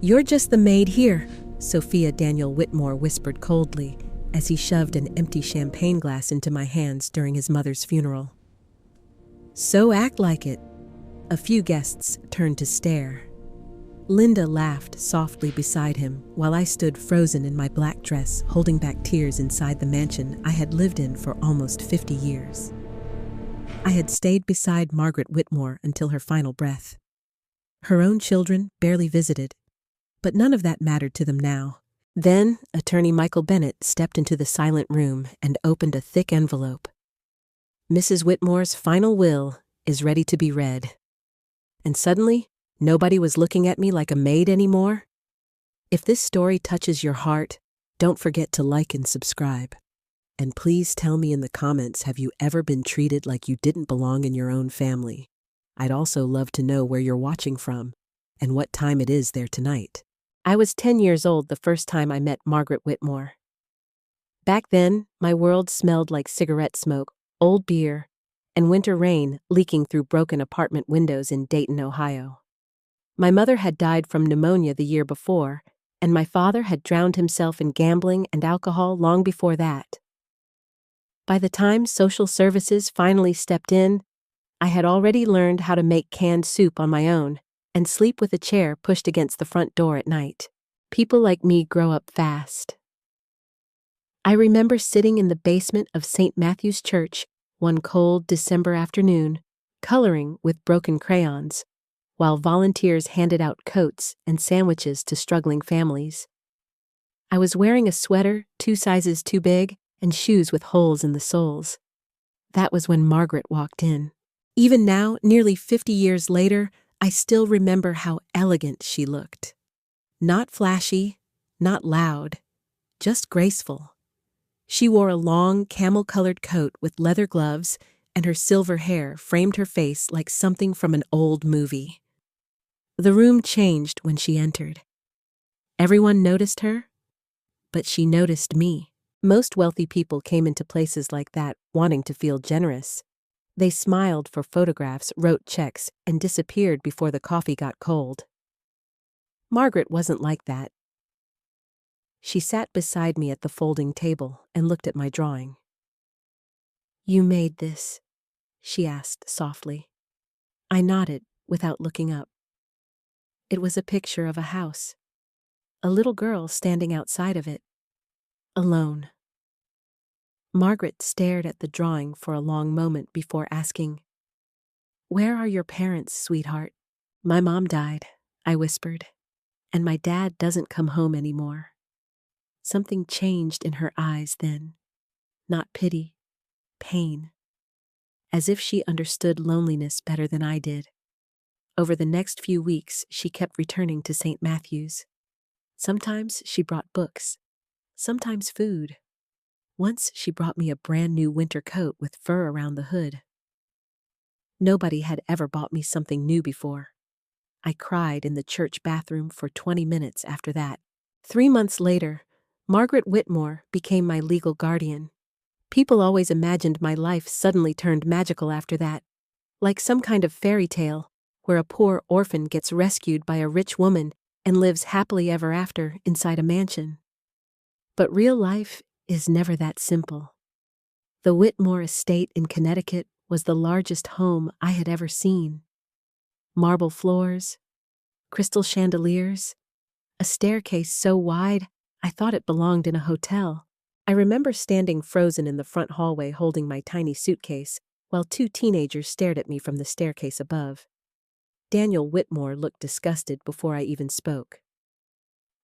"You're just the maid here," Sophia Daniel Whitmore whispered coldly as he shoved an empty champagne glass into my hands during his mother's funeral. "So act like it." A few guests turned to stare. Linda laughed softly beside him while I stood frozen in my black dress, holding back tears inside the mansion I had lived in for almost 50 years. I had stayed beside Margaret Whitmore until her final breath. Her own children barely visited, but none of that mattered to them now. Then, Attorney Michael Bennett stepped into the silent room and opened a thick envelope. "Mrs. Whitmore's final will is ready to be read." And suddenly, nobody was looking at me like a maid anymore. If this story touches your heart, don't forget to like and subscribe. And please tell me in the comments, have you ever been treated like you didn't belong in your own family? I'd also love to know where you're watching from and what time it is there tonight. I was 10 years old the first time I met Margaret Whitmore. Back then, my world smelled like cigarette smoke, old beer, and winter rain leaking through broken apartment windows in Dayton, Ohio. My mother had died from pneumonia the year before, and my father had drowned himself in gambling and alcohol long before that. By the time social services finally stepped in, I had already learned how to make canned soup on my own and sleep with a chair pushed against the front door at night. People like me grow up fast. I remember sitting in the basement of St. Matthew's Church one cold December afternoon, coloring with broken crayons, while volunteers handed out coats and sandwiches to struggling families. I was wearing a sweater 2 sizes too big and shoes with holes in the soles. That was when Margaret walked in. Even now, nearly 50 years later, I still remember how elegant she looked. Not flashy, not loud, just graceful. She wore a long, camel-colored coat with leather gloves, and her silver hair framed her face like something from an old movie. The room changed when she entered. Everyone noticed her, but she noticed me. Most wealthy people came into places like that wanting to feel generous. They smiled for photographs, wrote checks, and disappeared before the coffee got cold. Margaret wasn't like that. She sat beside me at the folding table and looked at my drawing. "You made this?" she asked softly. I nodded without looking up. It was a picture of a house. A little girl standing outside of it, alone. Margaret stared at the drawing for a long moment before asking, "Where are your parents, sweetheart?" "My mom died," I whispered, "and my dad doesn't come home anymore." Something changed in her eyes then. Not pity, pain. As if she understood loneliness better than I did. Over the next few weeks, she kept returning to St. Matthew's. Sometimes she brought books, sometimes food. Once she brought me a brand new winter coat with fur around the hood. Nobody had ever bought me something new before. I cried in the church bathroom for 20 minutes after that. 3 months later, Margaret Whitmore became my legal guardian. People always imagined my life suddenly turned magical after that, like some kind of fairy tale where a poor orphan gets rescued by a rich woman and lives happily ever after inside a mansion. But real life is never that simple. The Whitmore estate in Connecticut was the largest home I had ever seen. Marble floors, crystal chandeliers, a staircase so wide I thought it belonged in a hotel. I remember standing frozen in the front hallway holding my tiny suitcase while 2 teenagers stared at me from the staircase above. Daniel Whitmore looked disgusted before I even spoke.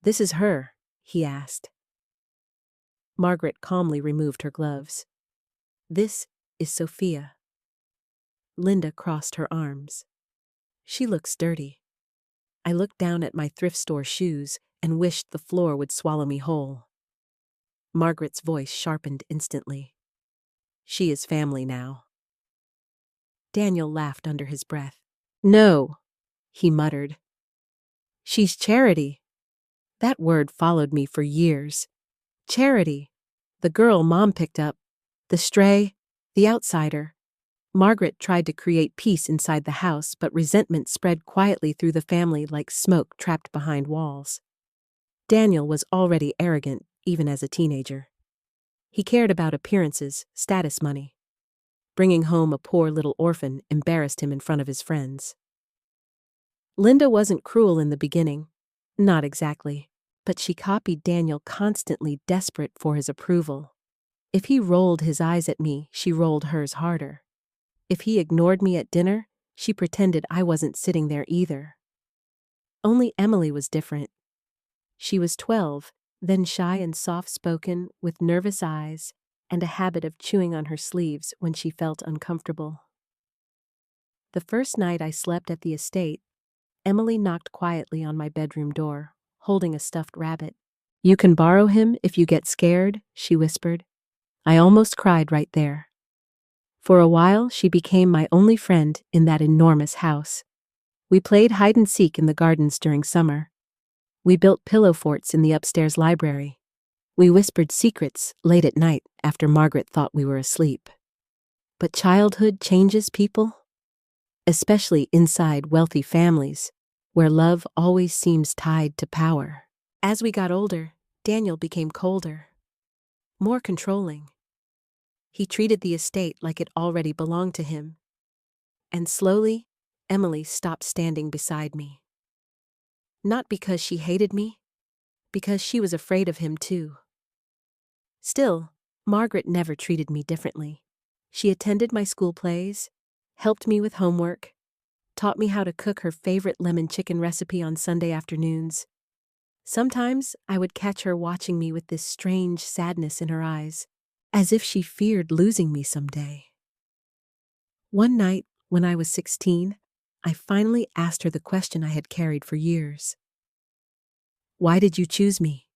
"This is her," he asked. Margaret calmly removed her gloves. "This is Sophia." Linda crossed her arms. "She looks dirty." I looked down at my thrift store shoes and wished the floor would swallow me whole. Margaret's voice sharpened instantly. "She is family now." Daniel laughed under his breath. "No," he muttered. "She's Charity." That word followed me for years. Charity, the girl Mom picked up, the stray, the outsider. Margaret tried to create peace inside the house, but resentment spread quietly through the family like smoke trapped behind walls. Daniel was already arrogant, even as a teenager. He cared about appearances, status money. Bringing home a poor little orphan embarrassed him in front of his friends. Linda wasn't cruel in the beginning. Not exactly. But she copied Daniel, constantly desperate for his approval. If he rolled his eyes at me, she rolled hers harder. If he ignored me at dinner, she pretended I wasn't sitting there either. Only Emily was different. She was 12, then shy and soft-spoken, with nervous eyes and a habit of chewing on her sleeves when she felt uncomfortable. The first night I slept at the estate, Emily knocked quietly on my bedroom door, holding a stuffed rabbit. "You can borrow him if you get scared," she whispered. I almost cried right there. For a while, she became my only friend in that enormous house. We played hide-and-seek in the gardens during summer. We built pillow forts in the upstairs library. We whispered secrets late at night after Margaret thought we were asleep. But childhood changes people, especially inside wealthy families, where love always seems tied to power. As we got older, Daniel became colder, more controlling. He treated the estate like it already belonged to him. And slowly, Emily stopped standing beside me. Not because she hated me, because she was afraid of him too. Still, Margaret never treated me differently. She attended my school plays, helped me with homework, taught me how to cook her favorite lemon chicken recipe on Sunday afternoons. Sometimes I would catch her watching me with this strange sadness in her eyes, as if she feared losing me someday. One night, when I was 16, I finally asked her the question I had carried for years. "Why did you choose me?"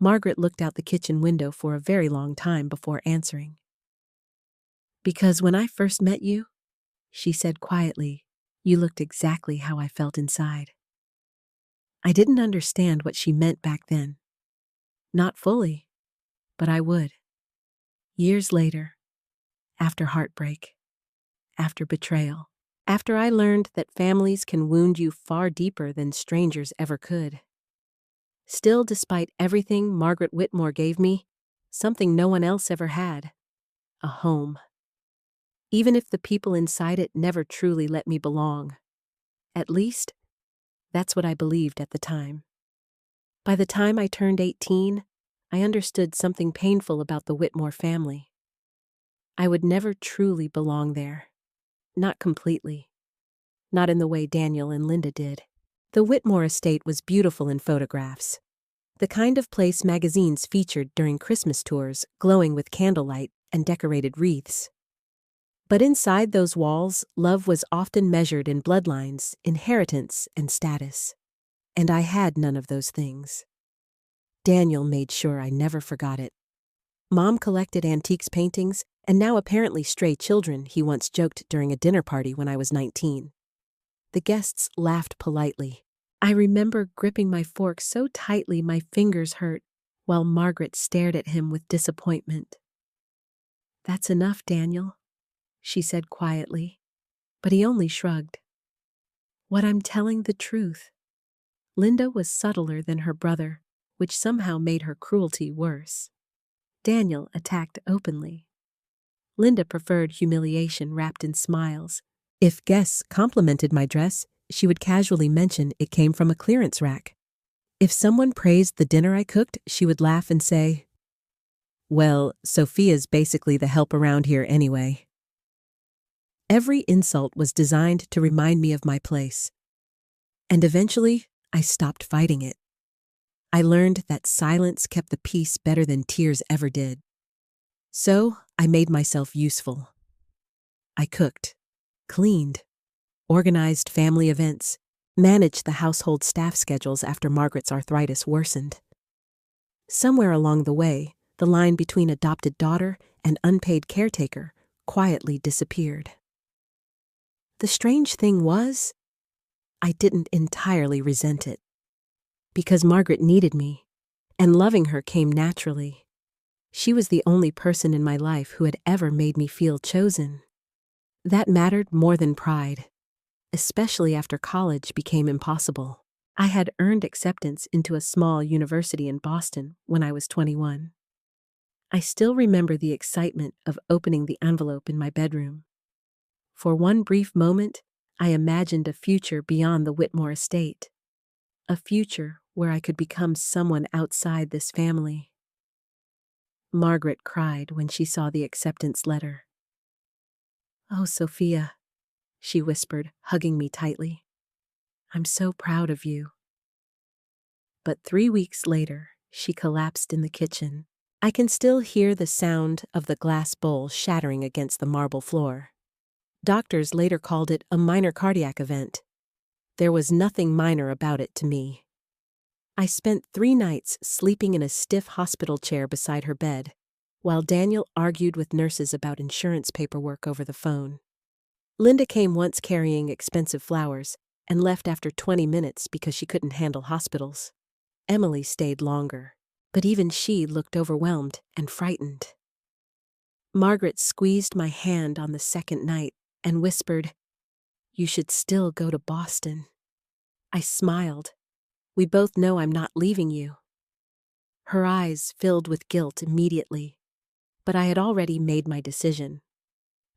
Margaret looked out the kitchen window for a very long time before answering. "Because when I first met you," she said quietly, "you looked exactly how I felt inside." I didn't understand what she meant back then. Not fully, but I would. Years later, after heartbreak, after betrayal, after I learned that families can wound you far deeper than strangers ever could. Still, despite everything Margaret Whitmore gave me, something no one else ever had: a home. Even if the people inside it never truly let me belong. At least, that's what I believed at the time. By the time I turned 18, I understood something painful about the Whitmore family. I would never truly belong there. Not completely. Not in the way Daniel and Linda did. The Whitmore estate was beautiful in photographs. The kind of place magazines featured during Christmas tours, glowing with candlelight and decorated wreaths. But inside those walls, love was often measured in bloodlines, inheritance, and status. And I had none of those things. Daniel made sure I never forgot it. Mom collected antiques paintings, and now apparently stray children, he once joked during a dinner party when I was 19. The guests laughed politely. I remember gripping my fork so tightly my fingers hurt, while Margaret stared at him with disappointment. "That's enough, Daniel," she said quietly, but he only shrugged. What I'm telling the truth. Linda was subtler than her brother, which somehow made her cruelty worse. Daniel attacked openly. Linda preferred humiliation wrapped in smiles. If guests complimented my dress, she would casually mention it came from a clearance rack. If someone praised the dinner I cooked, she would laugh and say, "Well, Sophia's basically the help around here anyway." Every insult was designed to remind me of my place. And eventually, I stopped fighting it. I learned that silence kept the peace better than tears ever did. So, I made myself useful. I cooked, cleaned, organized family events, managed the household staff schedules after Margaret's arthritis worsened. Somewhere along the way, the line between adopted daughter and unpaid caretaker quietly disappeared. The strange thing was, I didn't entirely resent it. Because Margaret needed me, and loving her came naturally. She was the only person in my life who had ever made me feel chosen. That mattered more than pride, especially after college became impossible. I had earned acceptance into a small university in Boston when I was 21. I still remember the excitement of opening the envelope in my bedroom. For one brief moment, I imagined a future beyond the Whitmore estate. A future where I could become someone outside this family. Margaret cried when she saw the acceptance letter. "Oh, Sophia," she whispered, hugging me tightly. "I'm so proud of you." But 3 weeks later, she collapsed in the kitchen. I can still hear the sound of the glass bowl shattering against the marble floor. Doctors later called it a minor cardiac event. There was nothing minor about it to me. I spent 3 nights sleeping in a stiff hospital chair beside her bed, while Daniel argued with nurses about insurance paperwork over the phone. Linda came once carrying expensive flowers and left after 20 minutes because she couldn't handle hospitals. Emily stayed longer, but even she looked overwhelmed and frightened. Margaret squeezed my hand on the second night and whispered, "You should still go to Boston." I smiled. "We both know I'm not leaving you." Her eyes filled with guilt immediately, but I had already made my decision.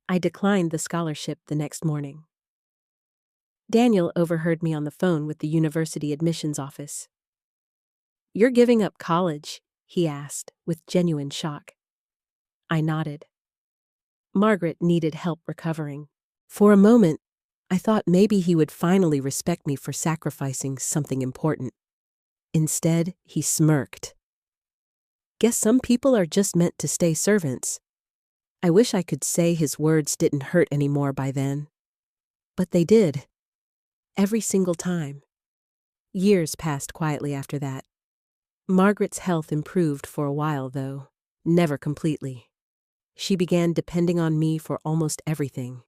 I declined the scholarship the next morning. Daniel overheard me on the phone with the university admissions office. "You're giving up college?" he asked, with genuine shock. I nodded. Margaret needed help recovering. For a moment, I thought maybe he would finally respect me for sacrificing something important. Instead, he smirked. "Guess some people are just meant to stay servants." I wish I could say his words didn't hurt anymore by then. But they did. Every single time. Years passed quietly after that. Margaret's health improved for a while, though, never completely. She began depending on me for almost everything.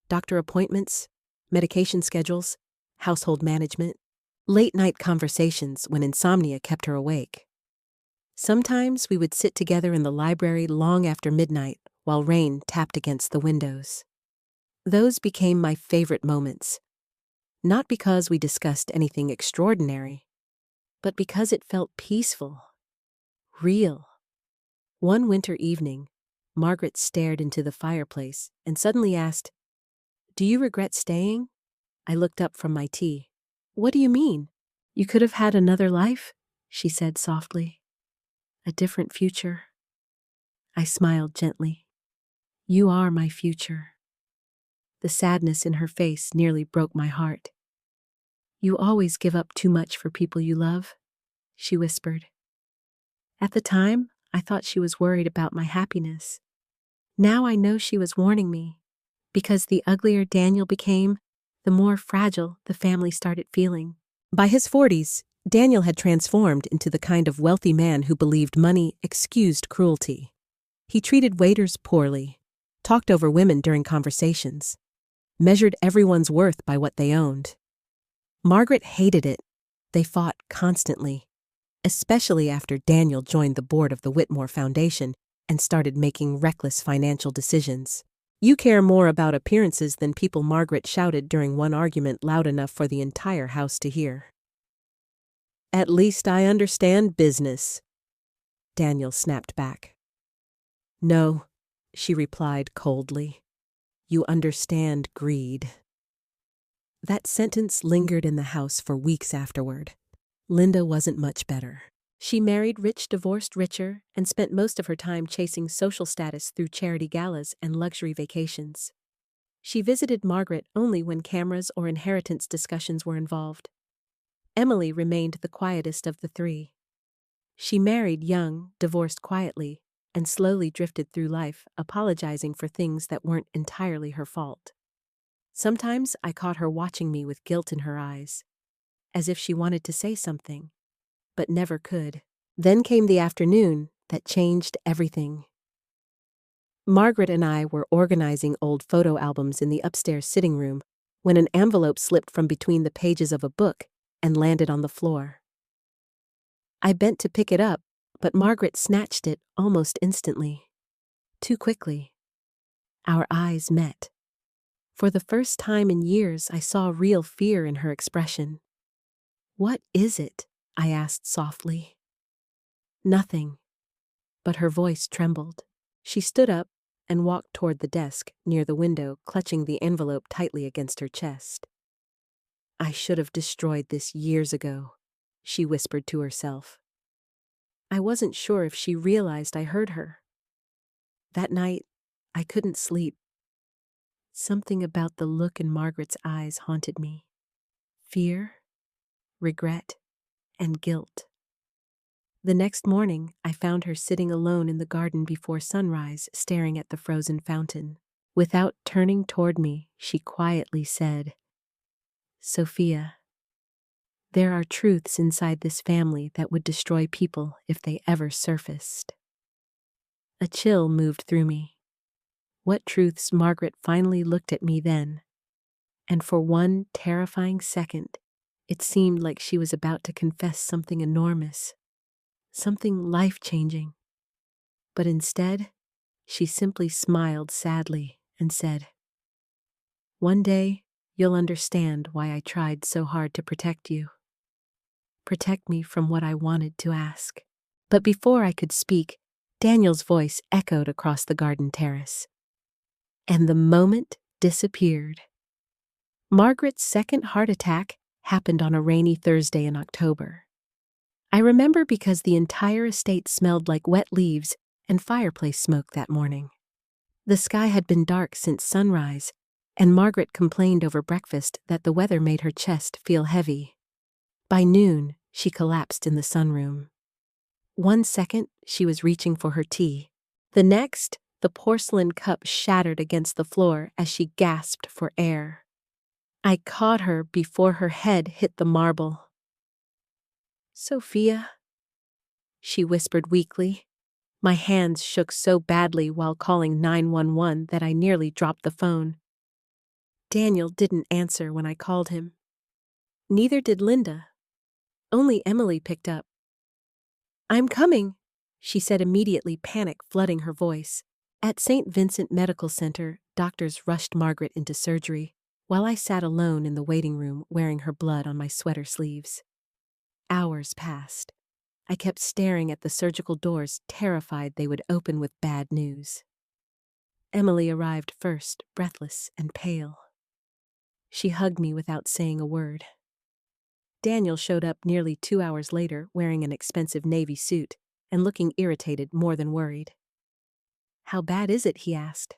Doctor appointments, medication schedules, household management, late-night conversations when insomnia kept her awake. Sometimes we would sit together in the library long after midnight while rain tapped against the windows. Those became my favorite moments, not because we discussed anything extraordinary, but because it felt peaceful, real. One winter evening, Margaret stared into the fireplace and suddenly asked, "Do you regret staying?" I looked up from my tea. "What do you mean? You could have had another life," she said softly. "A different future." I smiled gently. "You are my future." The sadness in her face nearly broke my heart. "You always give up too much for people you love," she whispered. At the time, I thought she was worried about my happiness. Now I know she was warning me, because the uglier Daniel became, the more fragile the family started feeling. By his 40s, Daniel had transformed into the kind of wealthy man who believed money excused cruelty. He treated waiters poorly, talked over women during conversations, measured everyone's worth by what they owned. Margaret hated it. They fought constantly, especially after Daniel joined the board of the Whitmore Foundation and started making reckless financial decisions. "You care more about appearances than people," Margaret shouted during one argument loud enough for the entire house to hear. "At least I understand business," Daniel snapped back. "No," she replied coldly. "You understand greed." That sentence lingered in the house for weeks afterward. Linda wasn't much better. She married rich, divorced richer, and spent most of her time chasing social status through charity galas and luxury vacations. She visited Margaret only when cameras or inheritance discussions were involved. Emily remained the quietest of the three. She married young, divorced quietly, and slowly drifted through life, apologizing for things that weren't entirely her fault. Sometimes I caught her watching me with guilt in her eyes, as if she wanted to say something, but never could. Then came the afternoon that changed everything. Margaret and I were organizing old photo albums in the upstairs sitting room when an envelope slipped from between the pages of a book and landed on the floor. I bent to pick it up, but Margaret snatched it almost instantly. Too quickly. Our eyes met. For the first time in years, I saw real fear in her expression. "What is it?" I asked softly. "Nothing," but her voice trembled. She stood up and walked toward the desk near the window, clutching the envelope tightly against her chest. "I should have destroyed this years ago," she whispered to herself. I wasn't sure if she realized I heard her. That night, I couldn't sleep. Something about the look in Margaret's eyes haunted me. Fear, regret, and guilt. The next morning, I found her sitting alone in the garden before sunrise, staring at the frozen fountain. Without turning toward me, she quietly said, "Sophia, there are truths inside this family that would destroy people if they ever surfaced." A chill moved through me. What truths? Margaret finally looked at me then, and for one terrifying second, it seemed like she was about to confess something enormous, something life-changing. But instead, she simply smiled sadly and said, "One day, you'll understand why I tried so hard to protect you. Protect me from what I wanted to ask." But before I could speak, Daniel's voice echoed across the garden terrace. And the moment disappeared. Margaret's second heart attack happened on a rainy Thursday in October. I remember because the entire estate smelled like wet leaves and fireplace smoke that morning. The sky had been dark since sunrise, and Margaret complained over breakfast that the weather made her chest feel heavy. By noon, she collapsed in the sunroom. One second, she was reaching for her tea. The next, the porcelain cup shattered against the floor as she gasped for air. I caught her before her head hit the marble. "Sophia," she whispered weakly. My hands shook so badly while calling 911 that I nearly dropped the phone. Daniel didn't answer when I called him. Neither did Linda. Only Emily picked up. "I'm coming," she said immediately, panic flooding her voice. At St. Vincent Medical Center, doctors rushed Margaret into surgery, while I sat alone in the waiting room wearing her blood on my sweater sleeves. Hours passed. I kept staring at the surgical doors, terrified they would open with bad news. Emily arrived first, breathless and pale. She hugged me without saying a word. Daniel showed up nearly 2 hours later wearing an expensive navy suit and looking irritated more than worried. "How bad is it?" he asked.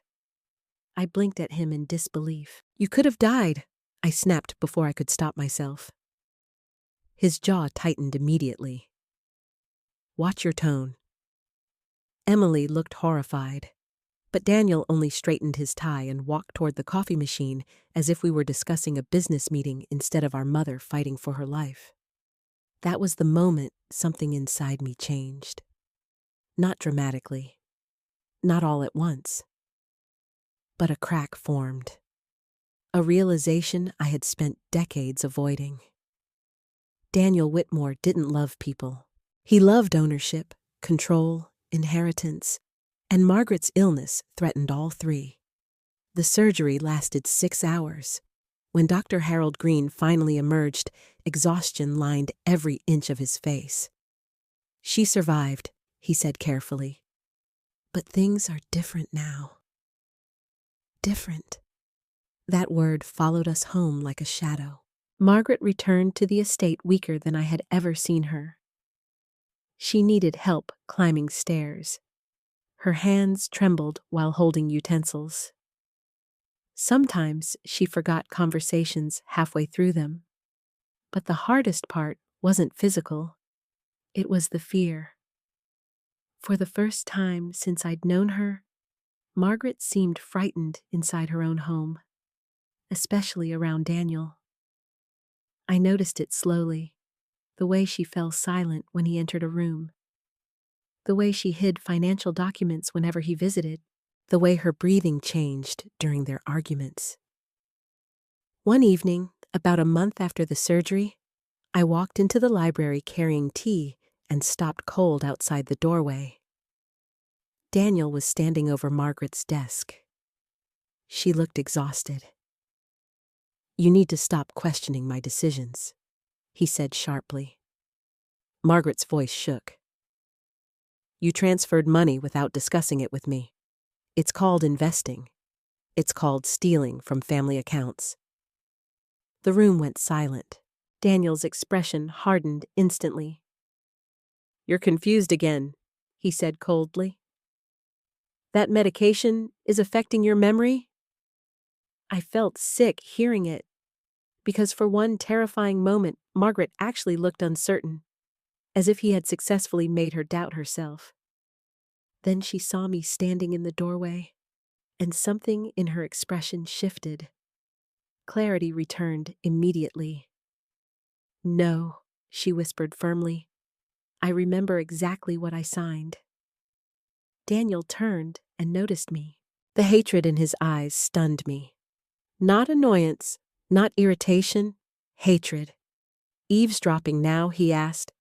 I blinked at him in disbelief. "You could have died," I snapped before I could stop myself. His jaw tightened immediately. "Watch your tone." Emily looked horrified, but Daniel only straightened his tie and walked toward the coffee machine as if we were discussing a business meeting instead of our mother fighting for her life. That was the moment something inside me changed. Not dramatically, not all at once, but a crack formed. A realization I had spent decades avoiding. Daniel Whitmore didn't love people. He loved ownership, control, inheritance, and Margaret's illness threatened all three. The surgery lasted 6 hours. When Dr. Harold Green finally emerged, exhaustion lined every inch of his face. "She survived," he said carefully. "But things are different now." Different. That word followed us home like a shadow. Margaret returned to the estate weaker than I had ever seen her. She needed help climbing stairs. Her hands trembled while holding utensils. Sometimes she forgot conversations halfway through them. But the hardest part wasn't physical. It was the fear. For the first time since I'd known her, Margaret seemed frightened inside her own home, especially around Daniel. I noticed it slowly, the way she fell silent when he entered a room, the way she hid financial documents whenever he visited, the way her breathing changed during their arguments. One evening, about a month after the surgery, I walked into the library carrying tea and stopped cold outside the doorway. Daniel was standing over Margaret's desk. She looked exhausted. You need to stop questioning my decisions, he said sharply. Margaret's voice shook. You transferred money without discussing it with me. It's called investing. It's called stealing from family accounts. The room went silent. Daniel's expression hardened instantly. You're confused again, he said coldly. That medication is affecting your memory? I felt sick hearing it, because for one terrifying moment, Margaret actually looked uncertain, as if he had successfully made her doubt herself. Then she saw me standing in the doorway, and something in her expression shifted. Clarity returned immediately. No, she whispered firmly. I remember exactly what I signed. Daniel turned and noticed me. The hatred in his eyes stunned me. Not annoyance, not irritation, hatred. Eavesdropping now, he asked.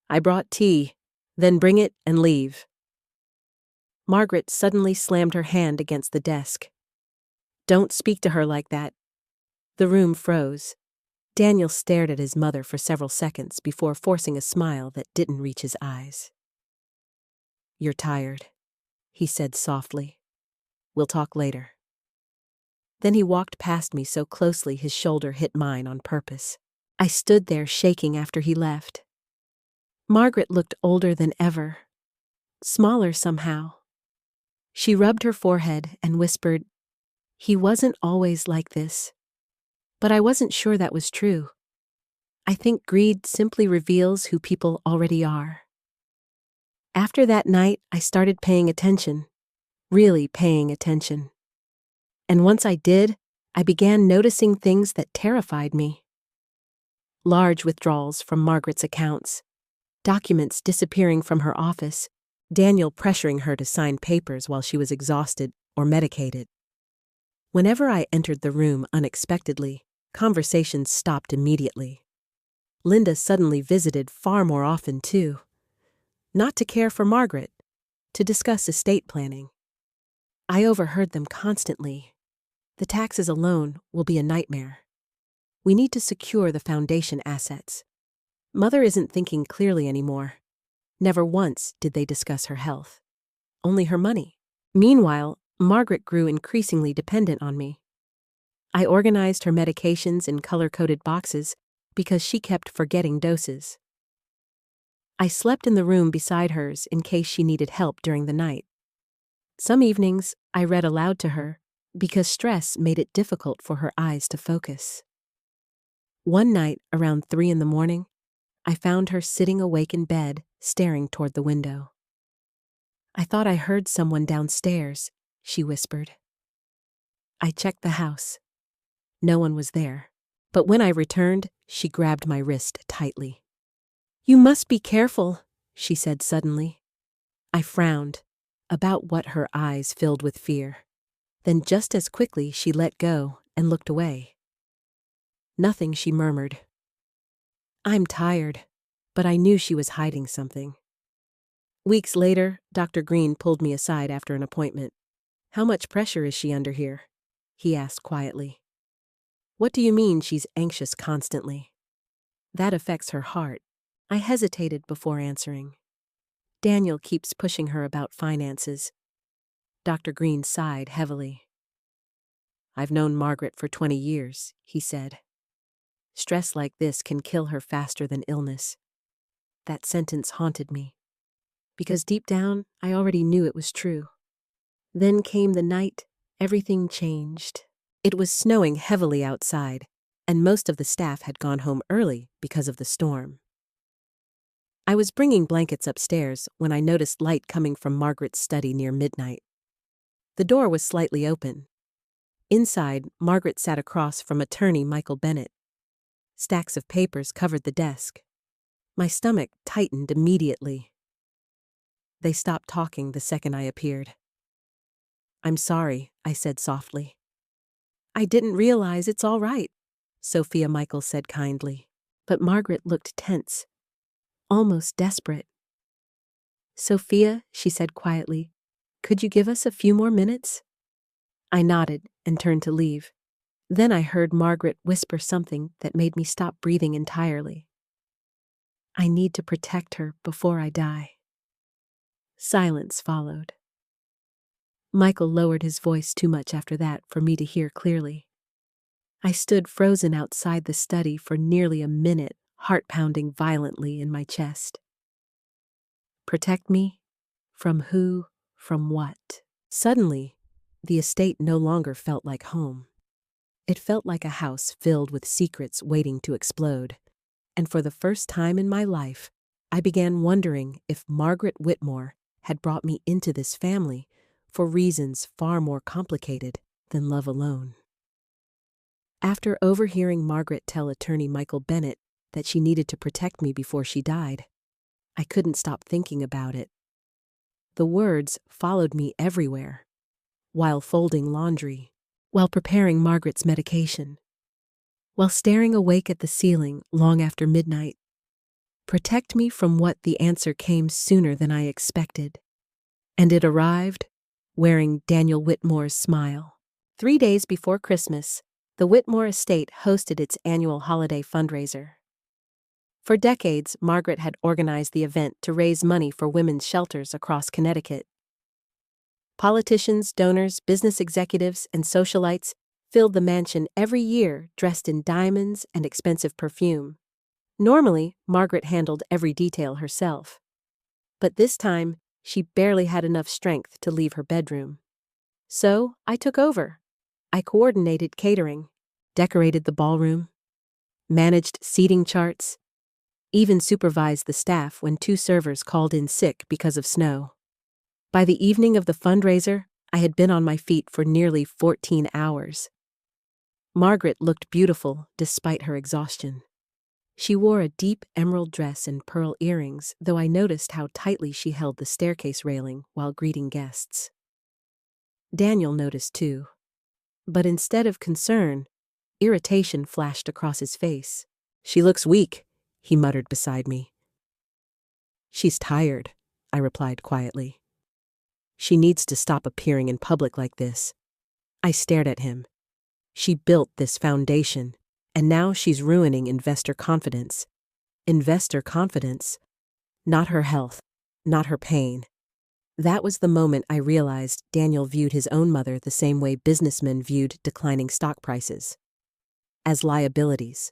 I brought tea, then bring it and leave. Margaret suddenly slammed her hand against the desk. Don't speak to her like that. The room froze. Daniel stared at his mother for several seconds before forcing a smile that didn't reach his eyes. You're tired, he said softly. We'll talk later. Then he walked past me so closely his shoulder hit mine on purpose. I stood there shaking after he left. Margaret looked older than ever, smaller somehow. She rubbed her forehead and whispered, He wasn't always like this. But I wasn't sure that was true. I think greed simply reveals who people already are. After that night, I started paying attention, really paying attention. And once I did, I began noticing things that terrified me. Large withdrawals from Margaret's accounts, documents disappearing from her office, Daniel pressuring her to sign papers while she was exhausted or medicated. Whenever I entered the room unexpectedly, conversations stopped immediately. Linda suddenly visited far more often, too. Not to care for Margaret, to discuss estate planning. I overheard them constantly. The taxes alone will be a nightmare. We need to secure the foundation assets. Mother isn't thinking clearly anymore. Never once did they discuss her health. Only her money. Meanwhile, Margaret grew increasingly dependent on me. I organized her medications in color-coded boxes because she kept forgetting doses. I slept in the room beside hers in case she needed help during the night. Some evenings, I read aloud to her because stress made it difficult for her eyes to focus. One night, around 3 a.m, I found her sitting awake in bed, staring toward the window. I thought I heard someone downstairs, she whispered. I checked the house. No one was there. But when I returned, she grabbed my wrist tightly. You must be careful, she said suddenly. I frowned, about what her eyes filled with fear. Then just as quickly she let go and looked away. Nothing, she murmured. I'm tired, but I knew she was hiding something. Weeks later, Dr. Green pulled me aside after an appointment. How much pressure is she under here? He asked quietly. What do you mean she's anxious constantly? That affects her heart. I hesitated before answering. Daniel keeps pushing her about finances. Dr. Green sighed heavily. I've known Margaret for 20 years, he said. Stress like this can kill her faster than illness. That sentence haunted me, because deep down, I already knew it was true. Then came the night, everything changed. It was snowing heavily outside, and most of the staff had gone home early because of the storm. I was bringing blankets upstairs when I noticed light coming from Margaret's study near midnight. The door was slightly open. Inside, Margaret sat across from attorney Michael Bennett. Stacks of papers covered the desk. My stomach tightened immediately. They stopped talking the second I appeared. I'm sorry, I said softly. I didn't realize it's all right, Sophia Michael said kindly. But Margaret looked tense, almost desperate. Sophia, she said quietly, could you give us a few more minutes? I nodded and turned to leave. Then I heard Margaret whisper something that made me stop breathing entirely. I need to protect her before I die. Silence followed. Michael lowered his voice too much after that for me to hear clearly. I stood frozen outside the study for nearly a minute, heart pounding violently in my chest. Protect me? From who? From what? Suddenly, the estate no longer felt like home. It felt like a house filled with secrets waiting to explode. And for the first time in my life, I began wondering if Margaret Whitmore had brought me into this family for reasons far more complicated than love alone. After overhearing Margaret tell attorney Michael Bennett that she needed to protect me before she died, I couldn't stop thinking about it. The words followed me everywhere, while folding laundry, while preparing Margaret's medication, while staring awake at the ceiling long after midnight. Protect me from what? The answer came sooner than I expected. And it arrived, wearing Daniel Whitmore's smile. 3 days before Christmas, the Whitmore estate hosted its annual holiday fundraiser. For decades, Margaret had organized the event to raise money for women's shelters across Connecticut. Politicians, donors, business executives, and socialites filled the mansion every year dressed in diamonds and expensive perfume. Normally, Margaret handled every detail herself. But this time, she barely had enough strength to leave her bedroom. So, I took over. I coordinated catering, decorated the ballroom, managed seating charts, even supervised the staff when 2 servers called in sick because of snow. By the evening of the fundraiser, I had been on my feet for nearly 14 hours. Margaret looked beautiful despite her exhaustion. She wore a deep emerald dress and pearl earrings, though I noticed how tightly she held the staircase railing while greeting guests. Daniel noticed too. But instead of concern, irritation flashed across his face. "She looks weak," he muttered beside me. "She's tired," I replied quietly. "She needs to stop appearing in public like this." I stared at him. She built this foundation, and now she's ruining investor confidence. Investor confidence? Not her health, not her pain. That was the moment I realized Daniel viewed his own mother the same way businessmen viewed declining stock prices. As liabilities.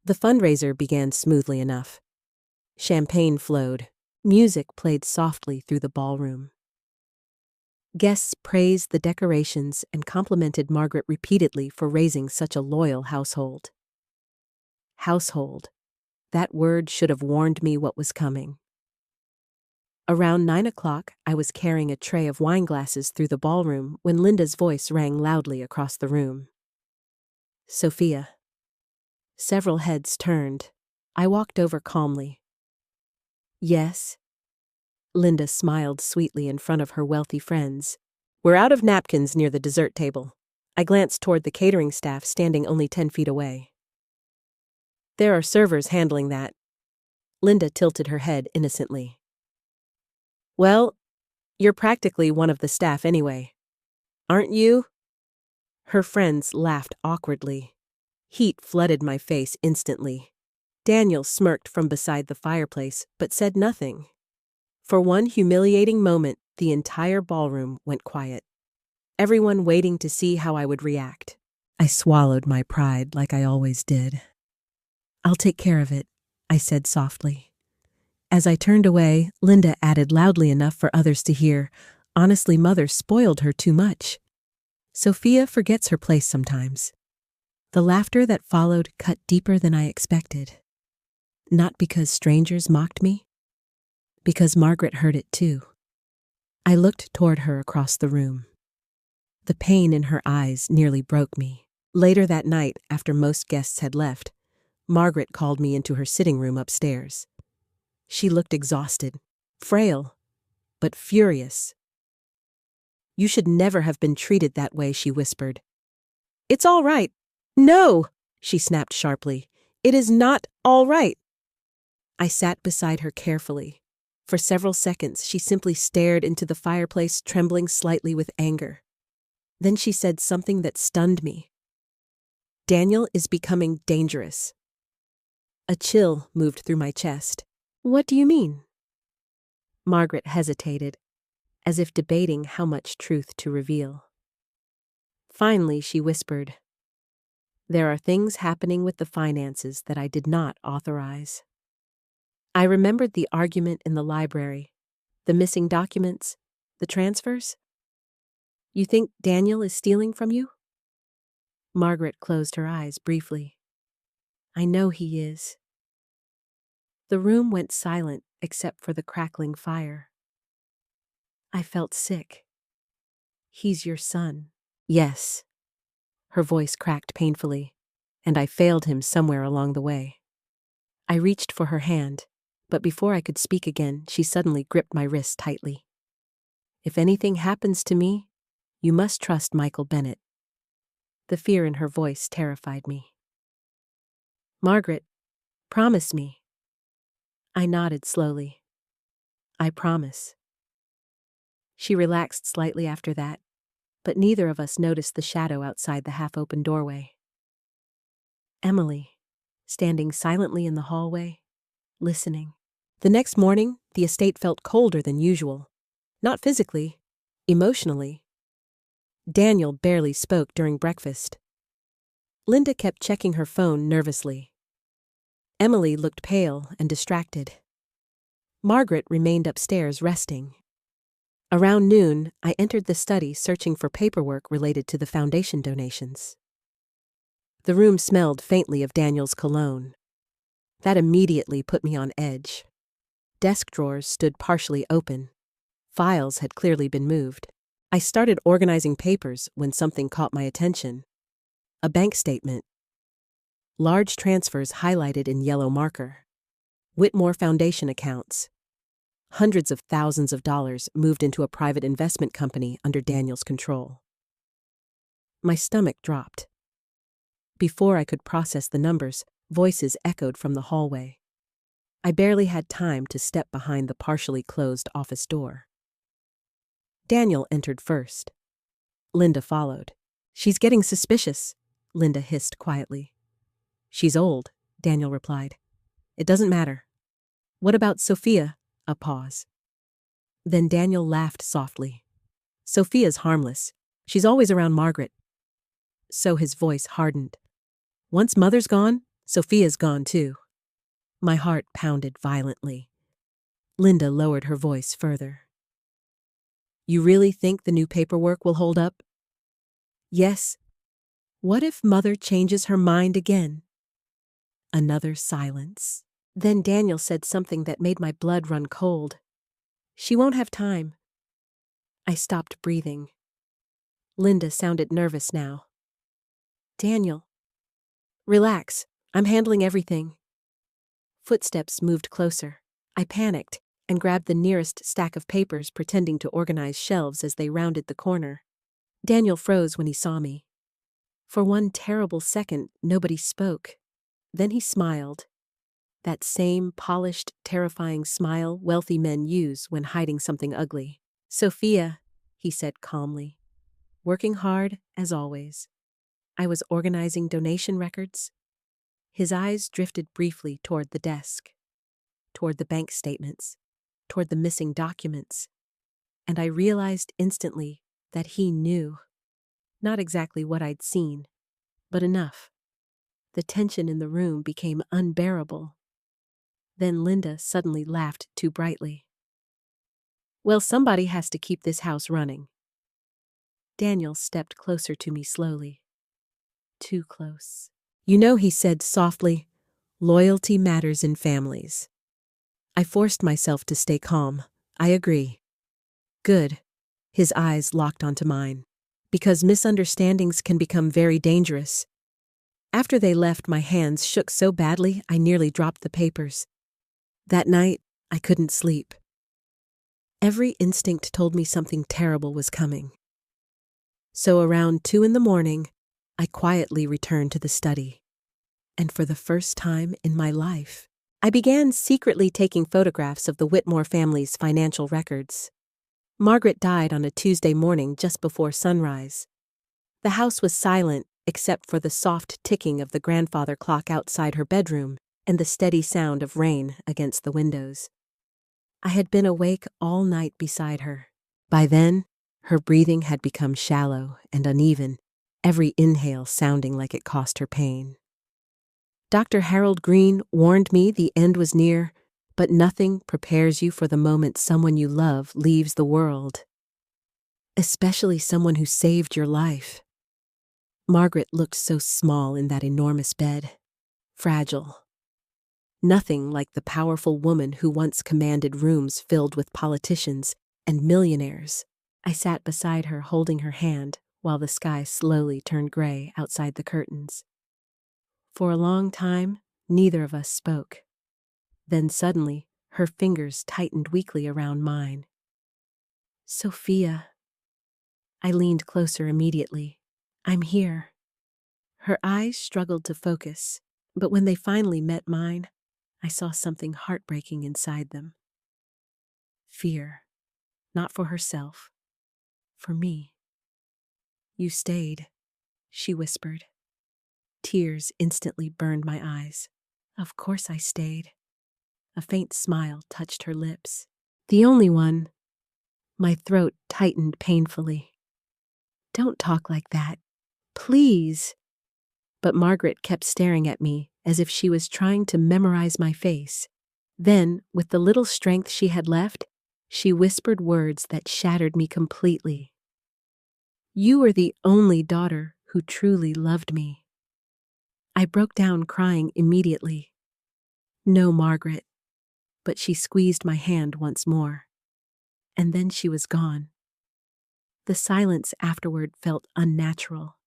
The fundraiser began smoothly enough. Champagne flowed. Music played softly through the ballroom. Guests praised the decorations and complimented Margaret repeatedly for raising such a loyal household. Household. That word should have warned me what was coming. Around 9 o'clock, I was carrying a tray of wine glasses through the ballroom when Linda's voice rang loudly across the room. "Sophia." Several heads turned. I walked over calmly. "Yes?" Linda smiled sweetly in front of her wealthy friends. "We're out of napkins near the dessert table." I glanced toward the catering staff standing only 10 feet away. "There are servers handling that." Linda tilted her head innocently. "Well, you're practically one of the staff anyway. Aren't you?" Her friends laughed awkwardly. Heat flooded my face instantly. Daniel smirked from beside the fireplace, but said nothing. For one humiliating moment, the entire ballroom went quiet. Everyone waiting to see how I would react. I swallowed my pride like I always did. "I'll take care of it," I said softly. As I turned away, Linda added loudly enough for others to hear, "Honestly, Mother spoiled her too much. Sophia forgets her place sometimes." The laughter that followed cut deeper than I expected. Not because strangers mocked me, because Margaret heard it too. I looked toward her across the room. The pain in her eyes nearly broke me. Later that night, after most guests had left, Margaret called me into her sitting room upstairs. She looked exhausted, frail, but furious. "You should never have been treated that way," she whispered. "It's all right." "No!" she snapped sharply. "It is not all right." I sat beside her carefully. For several seconds, she simply stared into the fireplace, trembling slightly with anger. Then she said something that stunned me. Daniel is becoming dangerous. A chill moved through my chest. What do you mean? Margaret hesitated, as if debating how much truth to reveal. Finally, she whispered, "There are things happening with the finances that I did not authorize." I remembered the argument in the library, the missing documents, the transfers. You think Daniel is stealing from you? Margaret closed her eyes briefly. I know he is. The room went silent except for the crackling fire. I felt sick. He's your son. Yes. Her voice cracked painfully, and I failed him somewhere along the way. I reached for her hand, but before I could speak again, she suddenly gripped my wrist tightly. If anything happens to me, you must trust Michael Bennett. The fear in her voice terrified me. Margaret, promise me. I nodded slowly. I promise. She relaxed slightly after that, but neither of us noticed the shadow outside the half-open doorway. Emily, standing silently in the hallway, listening. The next morning, the estate felt colder than usual. Not physically, emotionally. Daniel barely spoke during breakfast. Linda kept checking her phone nervously. Emily looked pale and distracted. Margaret remained upstairs resting. Around noon, I entered the study searching for paperwork related to the foundation donations. The room smelled faintly of Daniel's cologne. That immediately put me on edge. Desk drawers stood partially open. Files had clearly been moved. I started organizing papers when something caught my attention. A bank statement. Large transfers highlighted in yellow marker. Whitmore Foundation accounts. Hundreds of thousands of dollars moved into a private investment company under Daniel's control. My stomach dropped. Before I could process the numbers, voices echoed from the hallway. I barely had time to step behind the partially closed office door. Daniel entered first. Linda followed. She's getting suspicious, Linda hissed quietly. She's old, Daniel replied. It doesn't matter. What about Sophia? A pause. Then Daniel laughed softly. Sophia's harmless. She's always around Margaret. So his voice hardened. Once Mother's gone, Sophia's gone too. My heart pounded violently. Linda lowered her voice further. You really think the new paperwork will hold up? Yes. What if Mother changes her mind again? Another silence. Then Daniel said something that made my blood run cold. She won't have time. I stopped breathing. Linda sounded nervous now. Daniel. Relax. I'm handling everything. Footsteps moved closer. I panicked and grabbed the nearest stack of papers, pretending to organize shelves as they rounded the corner. Daniel froze when he saw me. For one terrible second, nobody spoke. Then he smiled. That same polished, terrifying smile wealthy men use when hiding something ugly. Sophia, he said calmly. Working hard, as always. I was organizing donation records. His eyes drifted briefly toward the desk, toward the bank statements, toward the missing documents, and I realized instantly that he knew. Not exactly what I'd seen, but enough. The tension in the room became unbearable. Then Linda suddenly laughed too brightly. Well, somebody has to keep this house running. Daniel stepped closer to me slowly. Too close. You know, he said softly, loyalty matters in families. I forced myself to stay calm. I agree. Good. His eyes locked onto mine. Because misunderstandings can become very dangerous. After they left, my hands shook so badly I nearly dropped the papers. That night, I couldn't sleep. Every instinct told me something terrible was coming. So around 2 a.m, I quietly returned to the study. And for the first time in my life, I began secretly taking photographs of the Whitmore family's financial records. Margaret died on a Tuesday morning just before sunrise. The house was silent except for the soft ticking of the grandfather clock outside her bedroom and the steady sound of rain against the windows. I had been awake all night beside her. By then, her breathing had become shallow and uneven, every inhale sounding like it cost her pain. Dr. Harold Green warned me the end was near, but nothing prepares you for the moment someone you love leaves the world, especially someone who saved your life. Margaret looked so small in that enormous bed, fragile. Nothing like the powerful woman who once commanded rooms filled with politicians and millionaires. I sat beside her holding her hand while the sky slowly turned gray outside the curtains. For a long time, neither of us spoke. Then suddenly, her fingers tightened weakly around mine. "Sophia." I leaned closer immediately. "I'm here." Her eyes struggled to focus, but when they finally met mine, I saw something heartbreaking inside them. Fear, not for herself, for me. "You stayed," she whispered. Tears instantly burned my eyes. "Of course I stayed." A faint smile touched her lips. "The only one." My throat tightened painfully. "Don't talk like that. Please." But Margaret kept staring at me as if she was trying to memorize my face. Then, with the little strength she had left, she whispered words that shattered me completely. "You were the only daughter who truly loved me." I broke down crying immediately. "No, Margaret." But she squeezed my hand once more. And then she was gone. The silence afterward felt unnatural,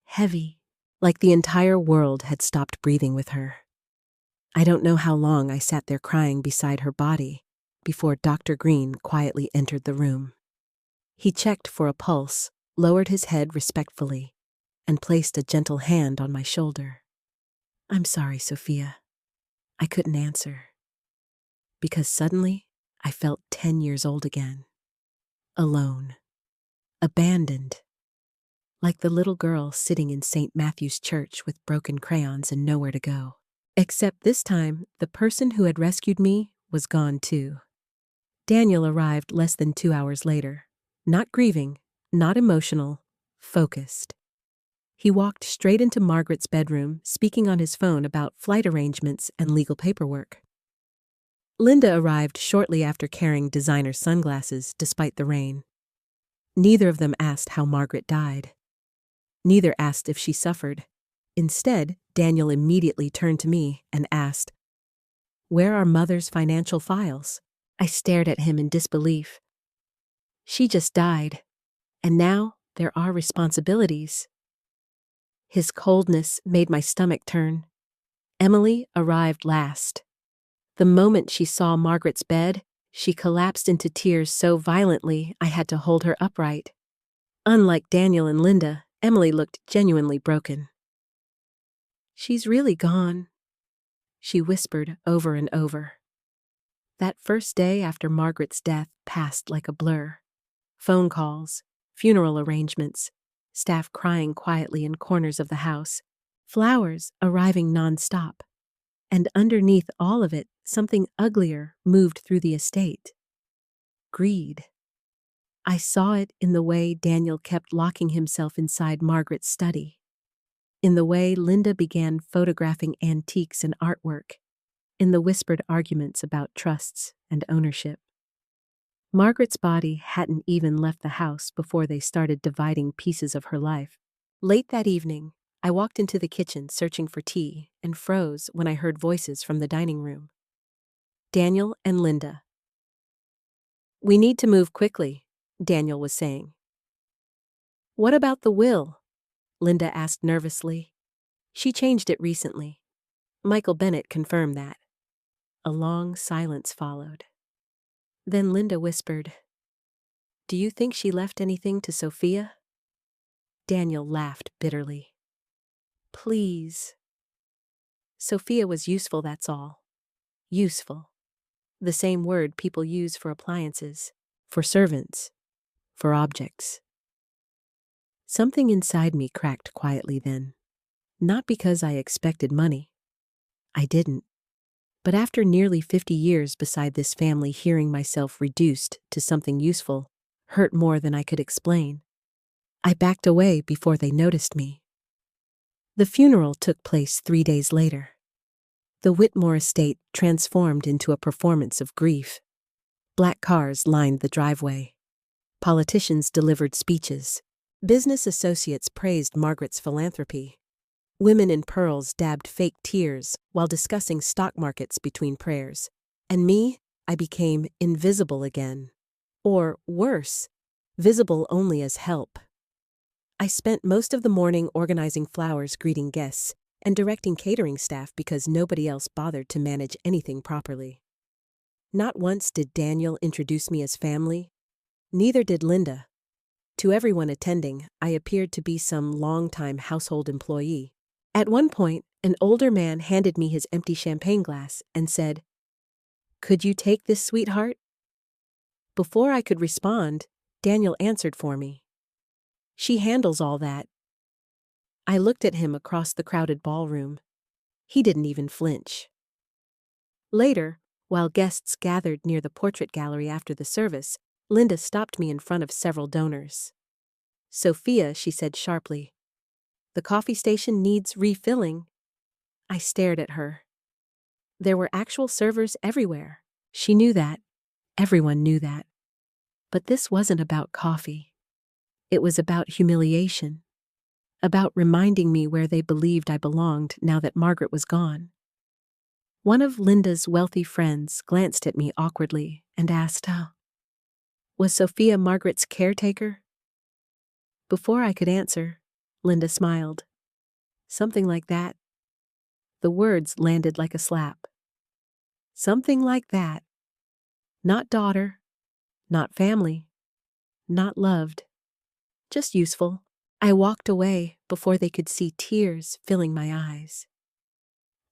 heavy, like the entire world had stopped breathing with her. I don't know how long I sat there crying beside her body before Dr. Green quietly entered the room. He checked for a pulse, lowered his head respectfully, and placed a gentle hand on my shoulder. "I'm sorry, Sophia." I couldn't answer, because suddenly I felt 10 years old again. Alone. Abandoned. Like the little girl sitting in St. Matthew's Church with broken crayons and nowhere to go. Except this time, the person who had rescued me was gone too. Daniel arrived less than 2 hours later. Not grieving, not emotional, focused. He walked straight into Margaret's bedroom, speaking on his phone about flight arrangements and legal paperwork. Linda arrived shortly after carrying designer sunglasses despite the rain. Neither of them asked how Margaret died. Neither asked if she suffered. Instead, Daniel immediately turned to me and asked, "Where are Mother's financial files?" I stared at him in disbelief. "She just died, and now there are responsibilities." His coldness made my stomach turn. Emily arrived last. The moment she saw Margaret's bed, she collapsed into tears so violently I had to hold her upright. Unlike Daniel and Linda, Emily looked genuinely broken. "She's really gone," she whispered over and over. That first day after Margaret's death passed like a blur. Phone calls, funeral arrangements, staff crying quietly in corners of the house, flowers arriving nonstop. And underneath all of it, something uglier moved through the estate. Greed. I saw it in the way Daniel kept locking himself inside Margaret's study, in the way Linda began photographing antiques and artwork, in the whispered arguments about trusts and ownership. Margaret's body hadn't even left the house before they started dividing pieces of her life. Late that evening, I walked into the kitchen searching for tea and froze when I heard voices from the dining room. Daniel and Linda. "We need to move quickly," Daniel was saying. "What about the will?" Linda asked nervously. She changed it recently. Michael Bennett confirmed that. A long silence followed. Then Linda whispered, "Do you think she left anything to Sophia?" Daniel laughed bitterly. "Please." Sophia was useful, that's all. Useful. The same word people use for appliances, for servants, for objects. Something inside me cracked quietly then. Not because I expected money. I didn't. But after nearly 50 years beside this family, hearing myself reduced to something useful hurt more than I could explain. I backed away before they noticed me. The funeral took place 3 days later. The Whitmore estate transformed into a performance of grief. Black cars lined the driveway. Politicians delivered speeches. Business associates praised Margaret's philanthropy. Women in pearls dabbed fake tears while discussing stock markets between prayers. And me, I became invisible again. Or worse, visible only as help. I spent most of the morning organizing flowers, greeting guests, and directing catering staff because nobody else bothered to manage anything properly. Not once did Daniel introduce me as family. Neither did Linda. To everyone attending, I appeared to be some long-time household employee. At one point, an older man handed me his empty champagne glass and said, "Could you take this, sweetheart?" Before I could respond, Daniel answered for me. "She handles all that." I looked at him across the crowded ballroom. He didn't even flinch. Later, while guests gathered near the portrait gallery after the service, Linda stopped me in front of several donors. "Sophia," she said sharply, "the coffee station needs refilling." I stared at her. There were actual servers everywhere. She knew that. Everyone knew that. But this wasn't about coffee. It was about humiliation. About reminding me where they believed I belonged now that Margaret was gone. One of Linda's wealthy friends glanced at me awkwardly and asked, "Was Sophia Margaret's caretaker?" Before I could answer, Linda smiled. "Something like that." The words landed like a slap. Something like that. Not daughter, not family, not loved, just useful. I walked away before they could see tears filling my eyes.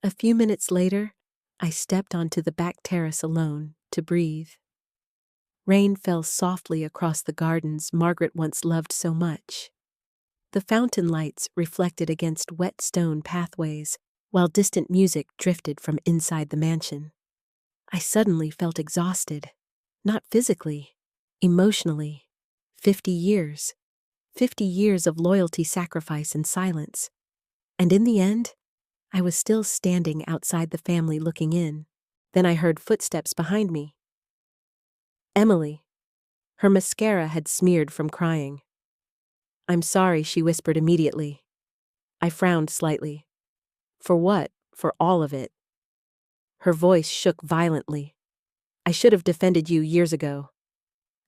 A few minutes later, I stepped onto the back terrace alone to breathe. Rain fell softly across the gardens Margaret once loved so much. The fountain lights reflected against wet stone pathways, while distant music drifted from inside the mansion. I suddenly felt exhausted, not physically, emotionally. 50 years. 50 years of loyalty, sacrifice, and silence. And in the end, I was still standing outside the family looking in. Then I heard footsteps behind me. Emily. Her mascara had smeared from crying. "I'm sorry," she whispered immediately. I frowned slightly. "For what? For all of it." Her voice shook violently. "I should have defended you years ago."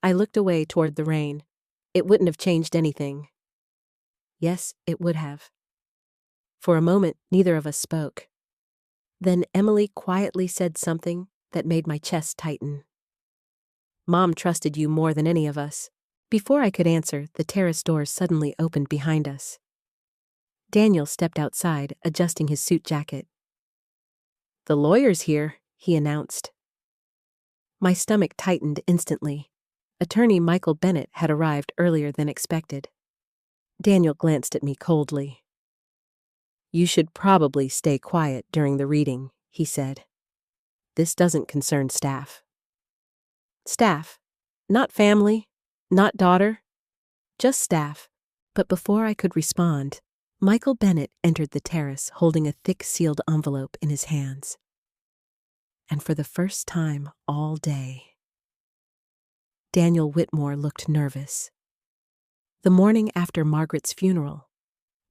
I looked away toward the rain. It wouldn't have changed anything. Yes, it would have. For a moment, neither of us spoke. Then Emily quietly said something that made my chest tighten. "Mom trusted you more than any of us." Before I could answer, the terrace doors suddenly opened behind us. Daniel stepped outside, adjusting his suit jacket. "The lawyer's here," he announced. My stomach tightened instantly. Attorney Michael Bennett had arrived earlier than expected. Daniel glanced at me coldly. "You should probably stay quiet during the reading," he said. "This doesn't concern staff." Staff. Not family, not daughter, just staff. But before I could respond, Michael Bennett entered the terrace holding a thick sealed envelope in his hands. And for the first time all day, Daniel Whitmore looked nervous. The morning after Margaret's funeral,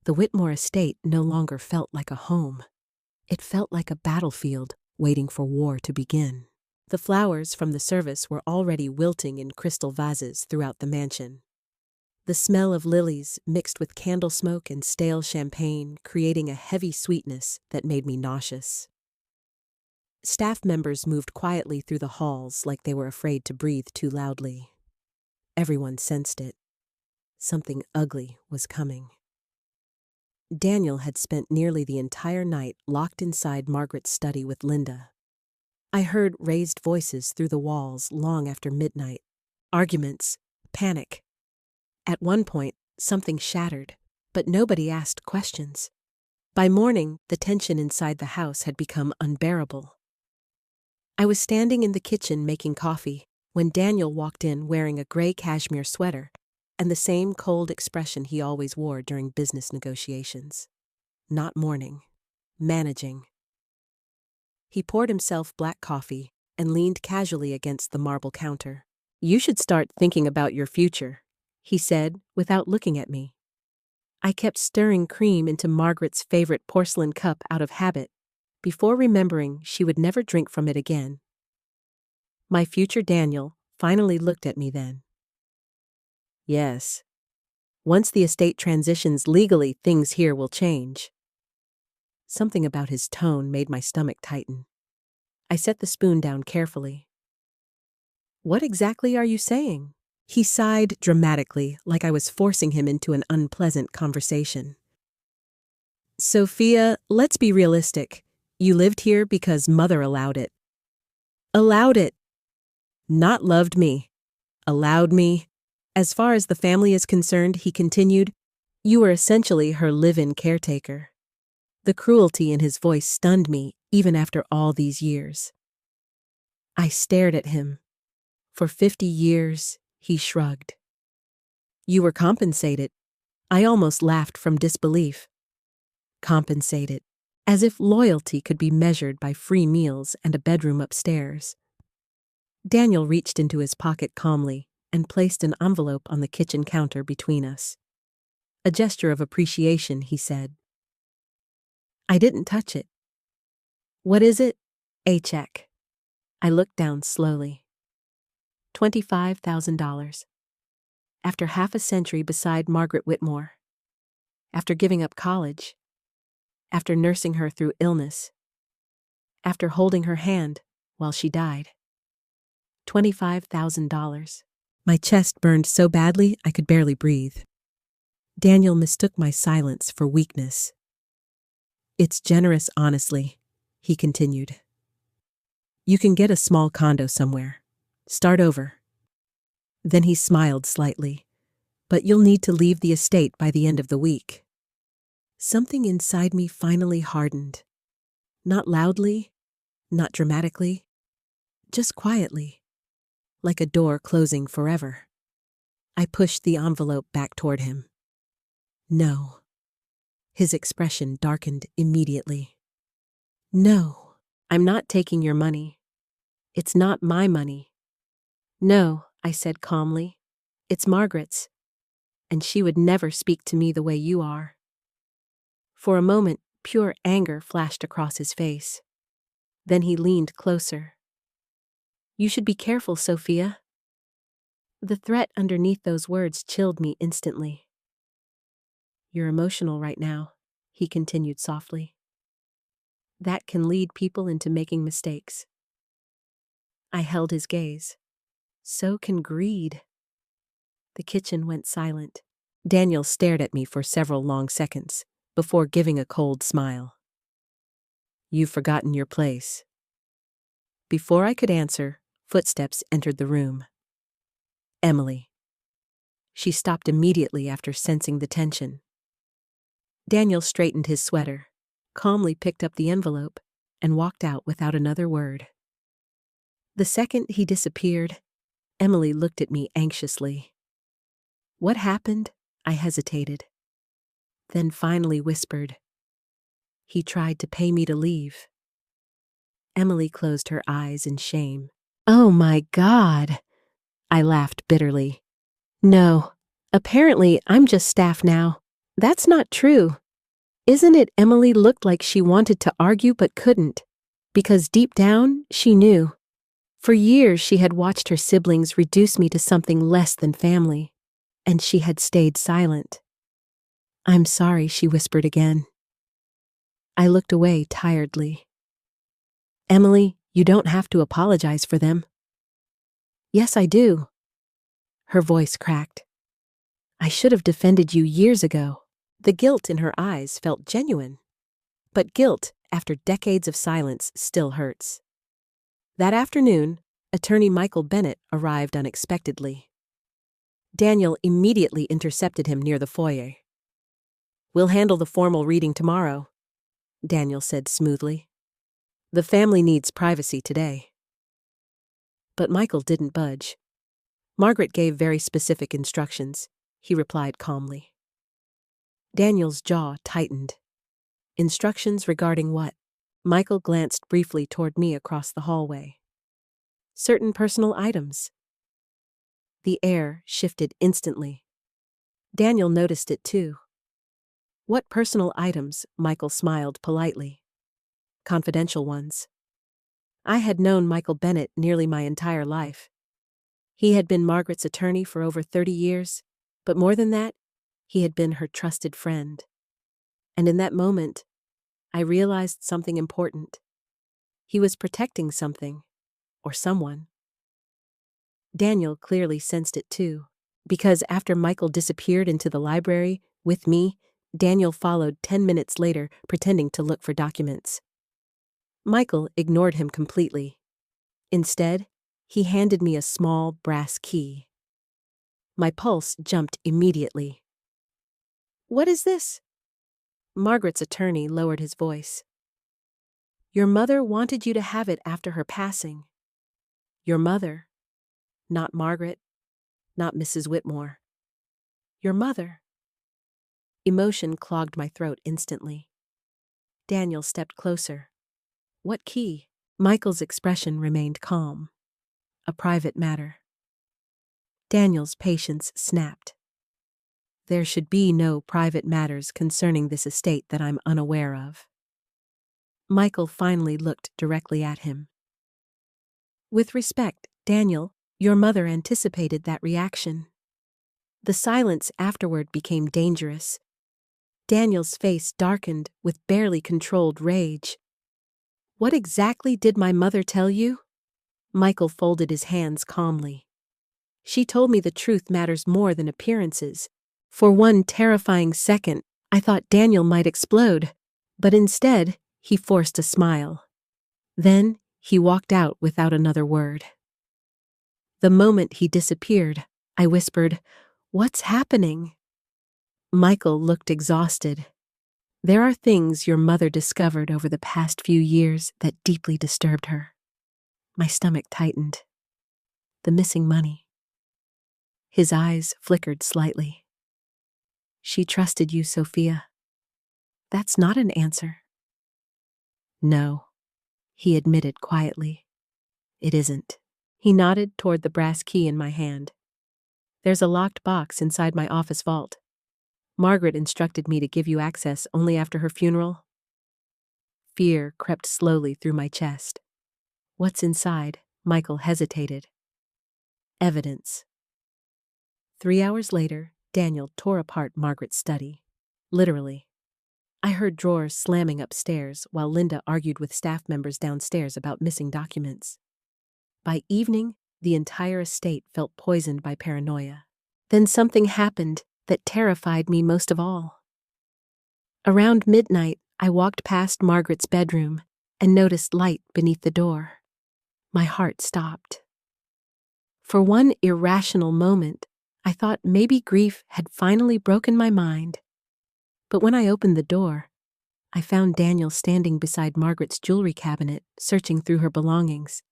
the Whitmore estate no longer felt like a home. It felt like a battlefield waiting for war to begin. The flowers from the service were already wilting in crystal vases throughout the mansion. The smell of lilies mixed with candle smoke and stale champagne, creating a heavy sweetness that made me nauseous. Staff members moved quietly through the halls like they were afraid to breathe too loudly. Everyone sensed it. Something ugly was coming. Daniel had spent nearly the entire night locked inside Margaret's study with Linda. I heard raised voices through the walls long after midnight. Arguments, panic. At one point, something shattered, but nobody asked questions. By morning, the tension inside the house had become unbearable. I was standing in the kitchen making coffee when Daniel walked in wearing a gray cashmere sweater and the same cold expression he always wore during business negotiations. Not mourning, managing. He poured himself black coffee and leaned casually against the marble counter. "You should start thinking about your future," he said without looking at me. I kept stirring cream into Margaret's favorite porcelain cup out of habit, before remembering she would never drink from it again. My future Daniel finally looked at me then. "Yes. Once the estate transitions legally, things here will change." Something about his tone made my stomach tighten. I set the spoon down carefully. "What exactly are you saying?" He sighed dramatically, like I was forcing him into an unpleasant conversation. "Sophia, let's be realistic. You lived here because Mother allowed it." "Allowed it." "Not loved me. Allowed me. As far as the family is concerned," he continued, "you were essentially her live-in caretaker." The cruelty in his voice stunned me, even after all these years. I stared at him. For 50 years, he shrugged. "You were compensated." I almost laughed from disbelief. Compensated. As if loyalty could be measured by free meals and a bedroom upstairs. Daniel reached into his pocket calmly and placed an envelope on the kitchen counter between us. A gesture of appreciation, he said. I didn't touch it. "What is it?" "A check." I looked down slowly. $25,000. After half a century beside Margaret Whitmore. After giving up college. After nursing her through illness. After holding her hand while she died. $25,000. My chest burned so badly I could barely breathe. Daniel mistook my silence for weakness. "It's generous, honestly," he continued. "You can get a small condo somewhere. Start over." Then he smiled slightly. "But you'll need to leave the estate by the end of the week." Something inside me finally hardened. Not loudly, not dramatically, just quietly, like a door closing forever. I pushed the envelope back toward him. "No." His expression darkened immediately. "No, I'm not taking your money. It's not my money." "No," I said calmly. "It's Margaret's. And she would never speak to me the way you are." For a moment, pure anger flashed across his face. Then he leaned closer. "You should be careful, Sophia." The threat underneath those words chilled me instantly. "You're emotional right now," he continued softly. "That can lead people into making mistakes." I held his gaze. So can greed. The kitchen went silent. Daniel stared at me for several long seconds, before giving a cold smile. "You've forgotten your place." Before I could answer, footsteps entered the room. Emily. She stopped immediately after sensing the tension. Daniel straightened his sweater, calmly picked up the envelope, and walked out without another word. The second he disappeared, Emily looked at me anxiously. "What happened?" I hesitated. Then finally whispered, "He tried to pay me to leave." Emily closed her eyes in shame. "Oh my God!" I laughed bitterly. "No, apparently I'm just staff now." "That's not true. Isn't it?" Emily looked like she wanted to argue but couldn't, because deep down she knew. For years she had watched her siblings reduce me to something less than family, and she had stayed silent. "I'm sorry," she whispered again. I looked away tiredly. "Emily, you don't have to apologize for them." "Yes, I do." Her voice cracked. "I should have defended you years ago." The guilt in her eyes felt genuine. But guilt, after decades of silence, still hurts. That afternoon, attorney Michael Bennett arrived unexpectedly. Daniel immediately intercepted him near the foyer. "We'll handle the formal reading tomorrow," Daniel said smoothly. "The family needs privacy today." But Michael didn't budge. "Margaret gave very specific instructions," he replied calmly. Daniel's jaw tightened. "Instructions regarding what?" Michael glanced briefly toward me across the hallway. "Certain personal items." The air shifted instantly. Daniel noticed it too. "What personal items?" Michael smiled politely. "Confidential ones." I had known Michael Bennett nearly my entire life. He had been Margaret's attorney for over 30 years, but more than that, he had been her trusted friend. And in that moment, I realized something important. He was protecting something, or someone. Daniel clearly sensed it too, because after Michael disappeared into the library with me, Daniel followed 10 minutes later, pretending to look for documents. Michael ignored him completely. Instead, he handed me a small brass key. My pulse jumped immediately. "What is this?" Margaret's attorney lowered his voice. "Your mother wanted you to have it after her passing. Your mother, not Margaret, not Mrs. Whitmore. Your mother." Emotion clogged my throat instantly. Daniel stepped closer. "What key?" Michael's expression remained calm. "A private matter." Daniel's patience snapped. "There should be no private matters concerning this estate that I'm unaware of." Michael finally looked directly at him. "With respect, Daniel, your mother anticipated that reaction." The silence afterward became dangerous. Daniel's face darkened with barely controlled rage. "What exactly did my mother tell you?" Michael folded his hands calmly. "She told me the truth matters more than appearances." For one terrifying second, I thought Daniel might explode, but instead, he forced a smile. Then, he walked out without another word. The moment he disappeared, I whispered, "What's happening?" Michael looked exhausted. "There are things your mother discovered over the past few years that deeply disturbed her." My stomach tightened. "The missing money." His eyes flickered slightly. "She trusted you, Sophia." "That's not an answer." "No," he admitted quietly. "It isn't." He nodded toward the brass key in my hand. "There's a locked box inside my office vault. Margaret instructed me to give you access only after her funeral." Fear crept slowly through my chest. "What's inside?" Michael hesitated. "Evidence." 3 hours later, Daniel tore apart Margaret's study. Literally. I heard drawers slamming upstairs while Linda argued with staff members downstairs about missing documents. By evening, the entire estate felt poisoned by paranoia. Then something happened that terrified me most of all. Around midnight, I walked past Margaret's bedroom and noticed light beneath the door. My heart stopped. For one irrational moment, I thought maybe grief had finally broken my mind. But when I opened the door, I found Daniel standing beside Margaret's jewelry cabinet, searching through her belongings.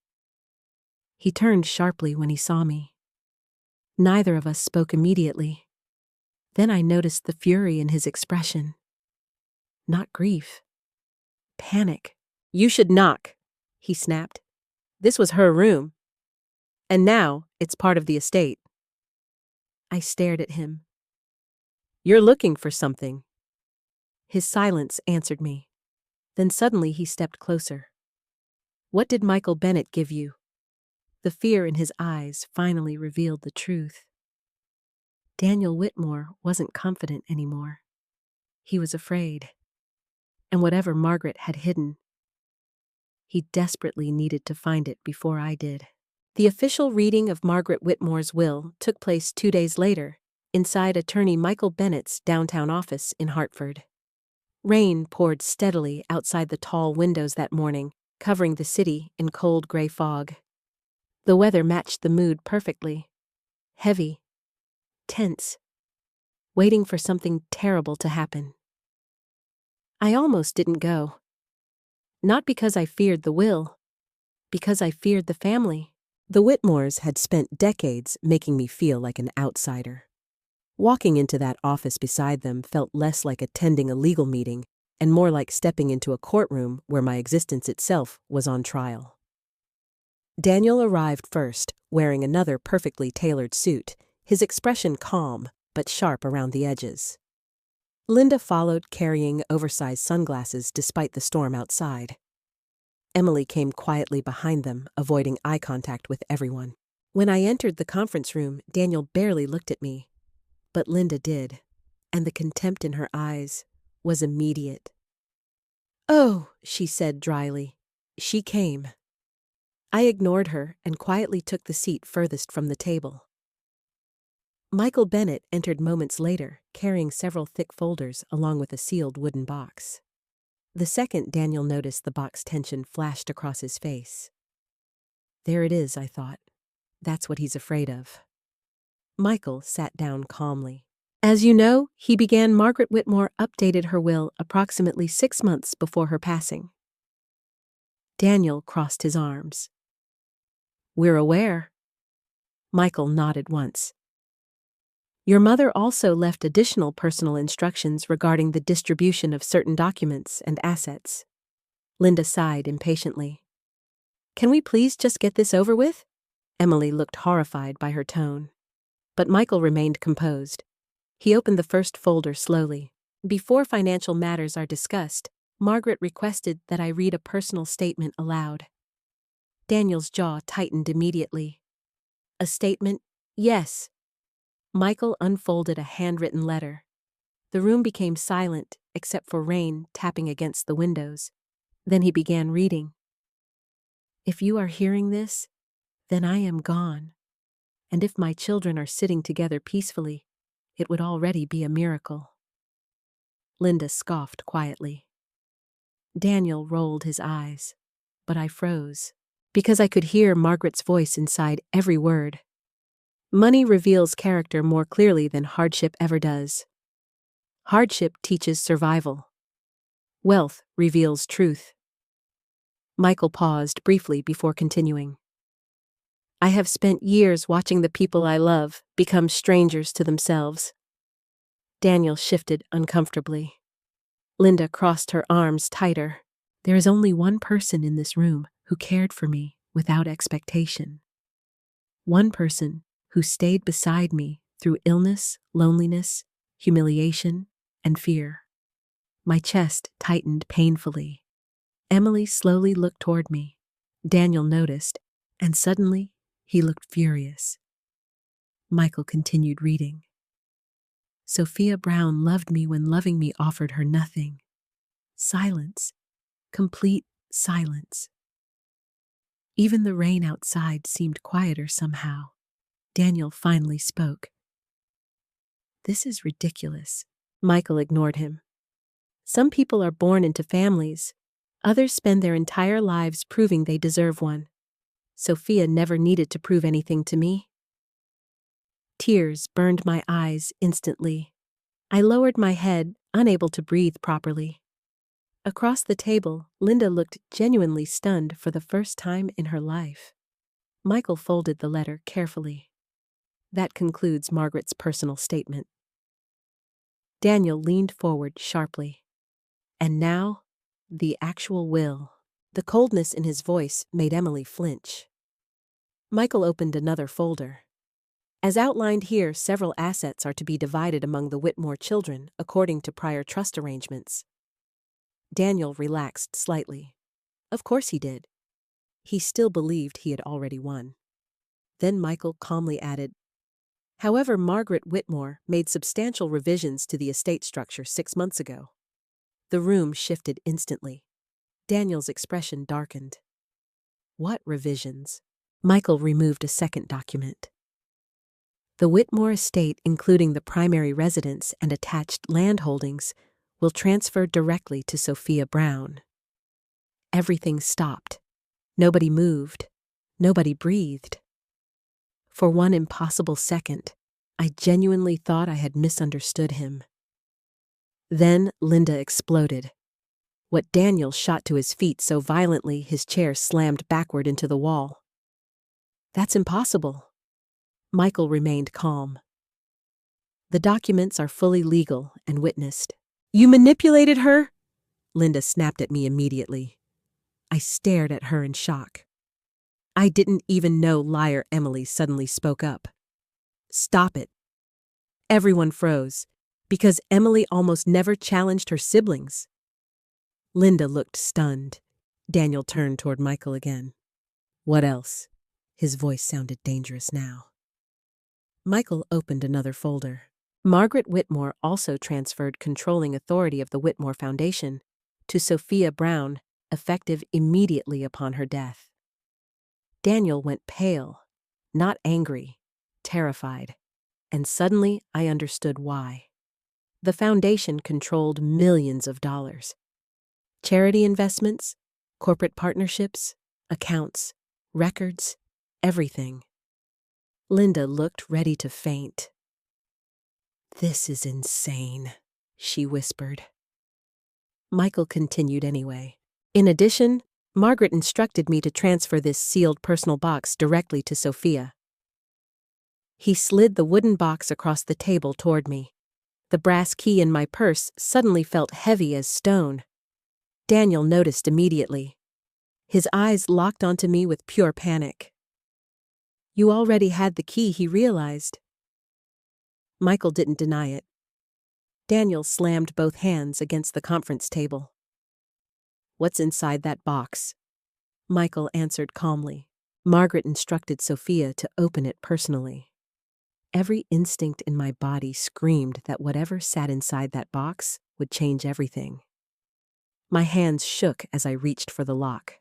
He turned sharply when he saw me. Neither of us spoke immediately. Then I noticed the fury in his expression. Not grief. Panic. "You should knock," he snapped. "This was her room. And now it's part of the estate." I stared at him. "You're looking for something." His silence answered me. Then suddenly he stepped closer. "What did Michael Bennett give you?" The fear in his eyes finally revealed the truth. Daniel Whitmore wasn't confident anymore. He was afraid. And whatever Margaret had hidden, he desperately needed to find it before I did. The official reading of Margaret Whitmore's will took place 2 days later, inside attorney Michael Bennett's downtown office in Hartford. Rain poured steadily outside the tall windows that morning, covering the city in cold gray fog. The weather matched the mood perfectly. Heavy, tense, waiting for something terrible to happen. I almost didn't go. Not because I feared the will, because I feared the family. The Whitmores had spent decades making me feel like an outsider. Walking into that office beside them felt less like attending a legal meeting and more like stepping into a courtroom where my existence itself was on trial. Daniel arrived first, wearing another perfectly tailored suit, his expression calm but sharp around the edges. Linda followed, carrying oversized sunglasses despite the storm outside. Emily came quietly behind them, avoiding eye contact with everyone. When I entered the conference room, Daniel barely looked at me, but Linda did, and the contempt in her eyes was immediate. "Oh," she said dryly. She came. I ignored her and quietly took the seat furthest from the table. Michael Bennett entered moments later, carrying several thick folders along with a sealed wooden box. The second Daniel noticed the box, tension flashed across his face. There it is, I thought. That's what he's afraid of. Michael sat down calmly. As you know, he began, Margaret Whitmore updated her will approximately 6 months before her passing. Daniel crossed his arms. We're aware. Michael nodded once. Your mother also left additional personal instructions regarding the distribution of certain documents and assets. Linda sighed impatiently. Can we please just get this over with? Emily looked horrified by her tone. But Michael remained composed. He opened the first folder slowly. Before financial matters are discussed, Margaret requested that I read a personal statement aloud. Daniel's jaw tightened immediately. A statement? Yes. Michael unfolded a handwritten letter. The room became silent, except for rain tapping against the windows. Then he began reading. If you are hearing this, then I am gone. And if my children are sitting together peacefully, it would already be a miracle. Linda scoffed quietly. Daniel rolled his eyes, but I froze, because I could hear Margaret's voice inside every word. Money reveals character more clearly than hardship ever does. Hardship teaches survival. Wealth reveals truth. Michael paused briefly before continuing. I have spent years watching the people I love become strangers to themselves. Daniel shifted uncomfortably. Linda crossed her arms tighter. There is only one person in this room who cared for me without expectation. One person who stayed beside me through illness, loneliness, humiliation, and fear. My chest tightened painfully. Emily slowly looked toward me. Daniel noticed, and suddenly he looked furious. Michael continued reading. Sophia Brown loved me when loving me offered her nothing. Silence. Complete silence. Even the rain outside seemed quieter somehow. Daniel finally spoke. This is ridiculous. Michael ignored him. Some people are born into families. Others spend their entire lives proving they deserve one. Sophia never needed to prove anything to me. Tears burned my eyes instantly. I lowered my head, unable to breathe properly. Across the table, Linda looked genuinely stunned for the first time in her life. Michael folded the letter carefully. That concludes Margaret's personal statement. Daniel leaned forward sharply. And now, the actual will. The coldness in his voice made Emily flinch. Michael opened another folder. As outlined here, several assets are to be divided among the Whitmore children according to prior trust arrangements. Daniel relaxed slightly. Of course he did. He still believed he had already won. Then Michael calmly added, however, Margaret Whitmore made substantial revisions to the estate structure 6 months ago. The room shifted instantly. Daniel's expression darkened. What revisions? Michael removed a second document. The Whitmore estate, including the primary residence and attached land holdings, will transfer directly to Sophia Brown. Everything stopped. Nobody moved. Nobody breathed. For one impossible second, I genuinely thought I had misunderstood him. Then Linda exploded. What Daniel shot to his feet so violently his chair slammed backward into the wall. That's impossible. Michael remained calm. The documents are fully legal and witnessed. You manipulated her? Linda snapped at me immediately. I stared at her in shock. I didn't even know liar Emily suddenly spoke up. Stop it. Everyone froze, because Emily almost never challenged her siblings. Linda looked stunned. Daniel turned toward Michael again. What else? His voice sounded dangerous now. Michael opened another folder. Margaret Whitmore also transferred controlling authority of the Whitmore Foundation to Sophia Brown, effective immediately upon her death. Daniel went pale, not angry, terrified, and suddenly I understood why. The foundation controlled millions of dollars. Charity investments, corporate partnerships, accounts, records, everything. Linda looked ready to faint. This is insane, she whispered. Michael continued anyway. In addition, Margaret instructed me to transfer this sealed personal box directly to Sophia. He slid the wooden box across the table toward me. The brass key in my purse suddenly felt heavy as stone. Daniel noticed immediately. His eyes locked onto me with pure panic. You already had the key, he realized. Michael didn't deny it. Daniel slammed both hands against the conference table. What's inside that box? Michael answered calmly. Margaret instructed Sophia to open it personally. Every instinct in my body screamed that whatever sat inside that box would change everything. My hands shook as I reached for the lock.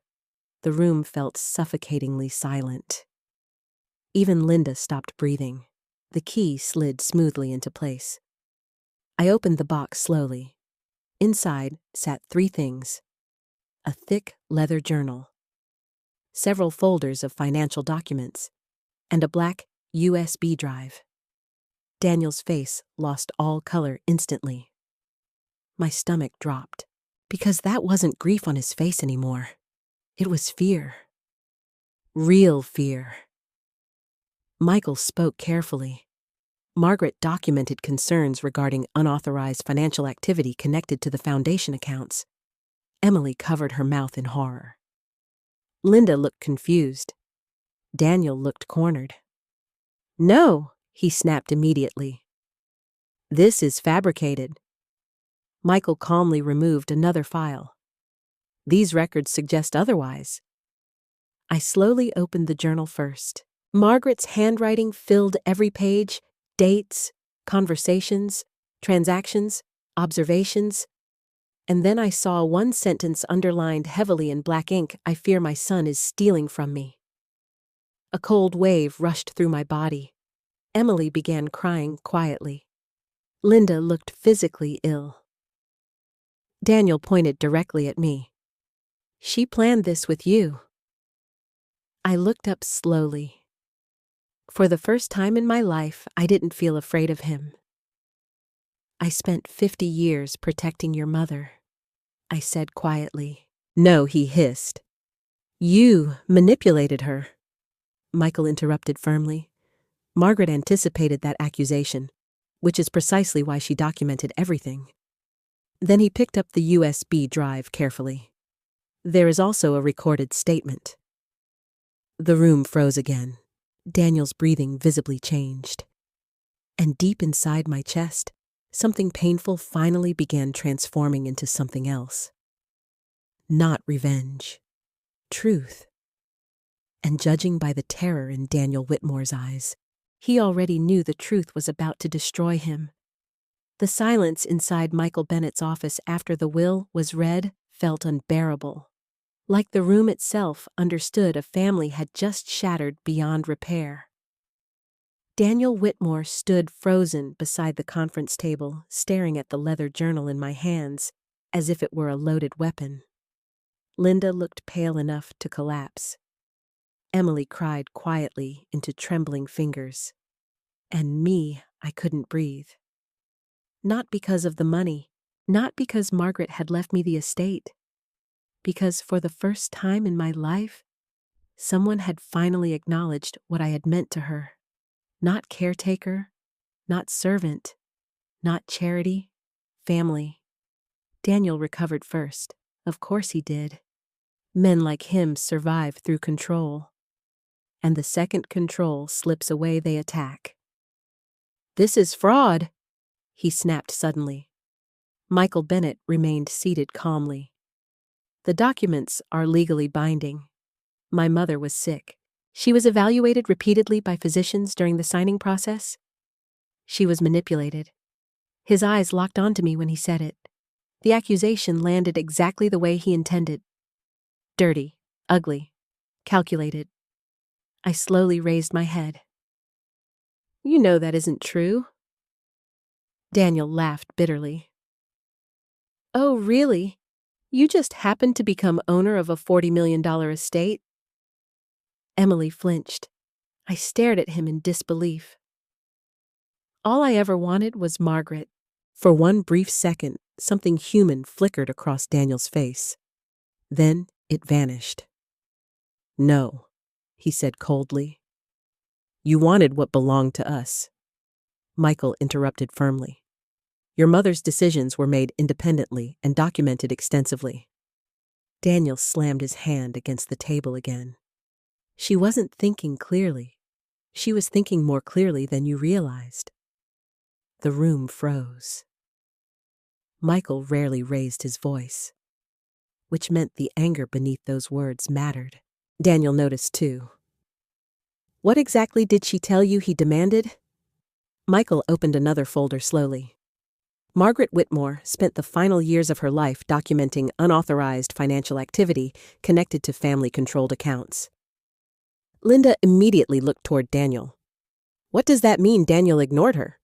The room felt suffocatingly silent. Even Linda stopped breathing. The key slid smoothly into place. I opened the box slowly. Inside sat 3 things: a thick leather journal, several folders of financial documents, and a black USB drive. Daniel's face lost all color instantly. My stomach dropped, because that wasn't grief on his face anymore. It was fear. Real fear. Michael spoke carefully. Margaret documented concerns regarding unauthorized financial activity connected to the foundation accounts. Emily covered her mouth in horror. Linda looked confused. Daniel looked cornered. No, he snapped immediately. This is fabricated. Michael calmly removed another file. These records suggest otherwise. I slowly opened the journal first. Margaret's handwriting filled every page: dates, conversations, transactions, observations. And then I saw one sentence underlined heavily in black ink: I fear my son is stealing from me. A cold wave rushed through my body. Emily began crying quietly. Linda looked physically ill. Daniel pointed directly at me. She planned this with you. I looked up slowly. For the first time in my life, I didn't feel afraid of him. I spent 50 years protecting your mother, I said quietly. No, he hissed. You manipulated her. Michael interrupted firmly. Margaret anticipated that accusation, which is precisely why she documented everything. Then he picked up the USB drive carefully. There is also a recorded statement. The room froze again. Daniel's breathing visibly changed. And deep inside my chest, something painful finally began transforming into something else. Not revenge. Truth. And judging by the terror in Daniel Whitmore's eyes, he already knew the truth was about to destroy him. The silence inside Michael Bennett's office after the will was read felt unbearable. Like the room itself understood a family had just shattered beyond repair. Daniel Whitmore stood frozen beside the conference table, staring at the leather journal in my hands, as if it were a loaded weapon. Linda looked pale enough to collapse. Emily cried quietly into trembling fingers. And me, I couldn't breathe. Not because of the money, not because Margaret had left me the estate, because for the first time in my life, someone had finally acknowledged what I had meant to her. Not caretaker, not servant, not charity, family. Daniel recovered first. Of course he did. Men like him survive through control. And the second control slips away, they attack. "This is fraud," he snapped suddenly. Michael Bennett remained seated calmly. "The documents are legally binding. My mother was sick. She was evaluated repeatedly by physicians during the signing process. She was manipulated." His eyes locked onto me when he said it. The accusation landed exactly the way he intended. Dirty, ugly, calculated. I slowly raised my head. "You know that isn't true." Daniel laughed bitterly. "Oh, really? You just happened to become owner of a $40 million estate?" Emily flinched. I stared at him in disbelief. All I ever wanted was Margaret. For one brief second, something human flickered across Daniel's face. Then it vanished. "No," he said coldly. "You wanted what belonged to us." Michael interrupted firmly. "Your mother's decisions were made independently and documented extensively." Daniel slammed his hand against the table again. "She wasn't thinking clearly. She was thinking more clearly than you realized." The room froze. Michael rarely raised his voice, which meant the anger beneath those words mattered. Daniel noticed too. "What exactly did she tell you?" he demanded. Michael opened another folder slowly. Margaret Whitmore spent the final years of her life documenting unauthorized financial activity connected to family-controlled accounts. Linda immediately looked toward Daniel. "What does that mean Daniel ignored her?"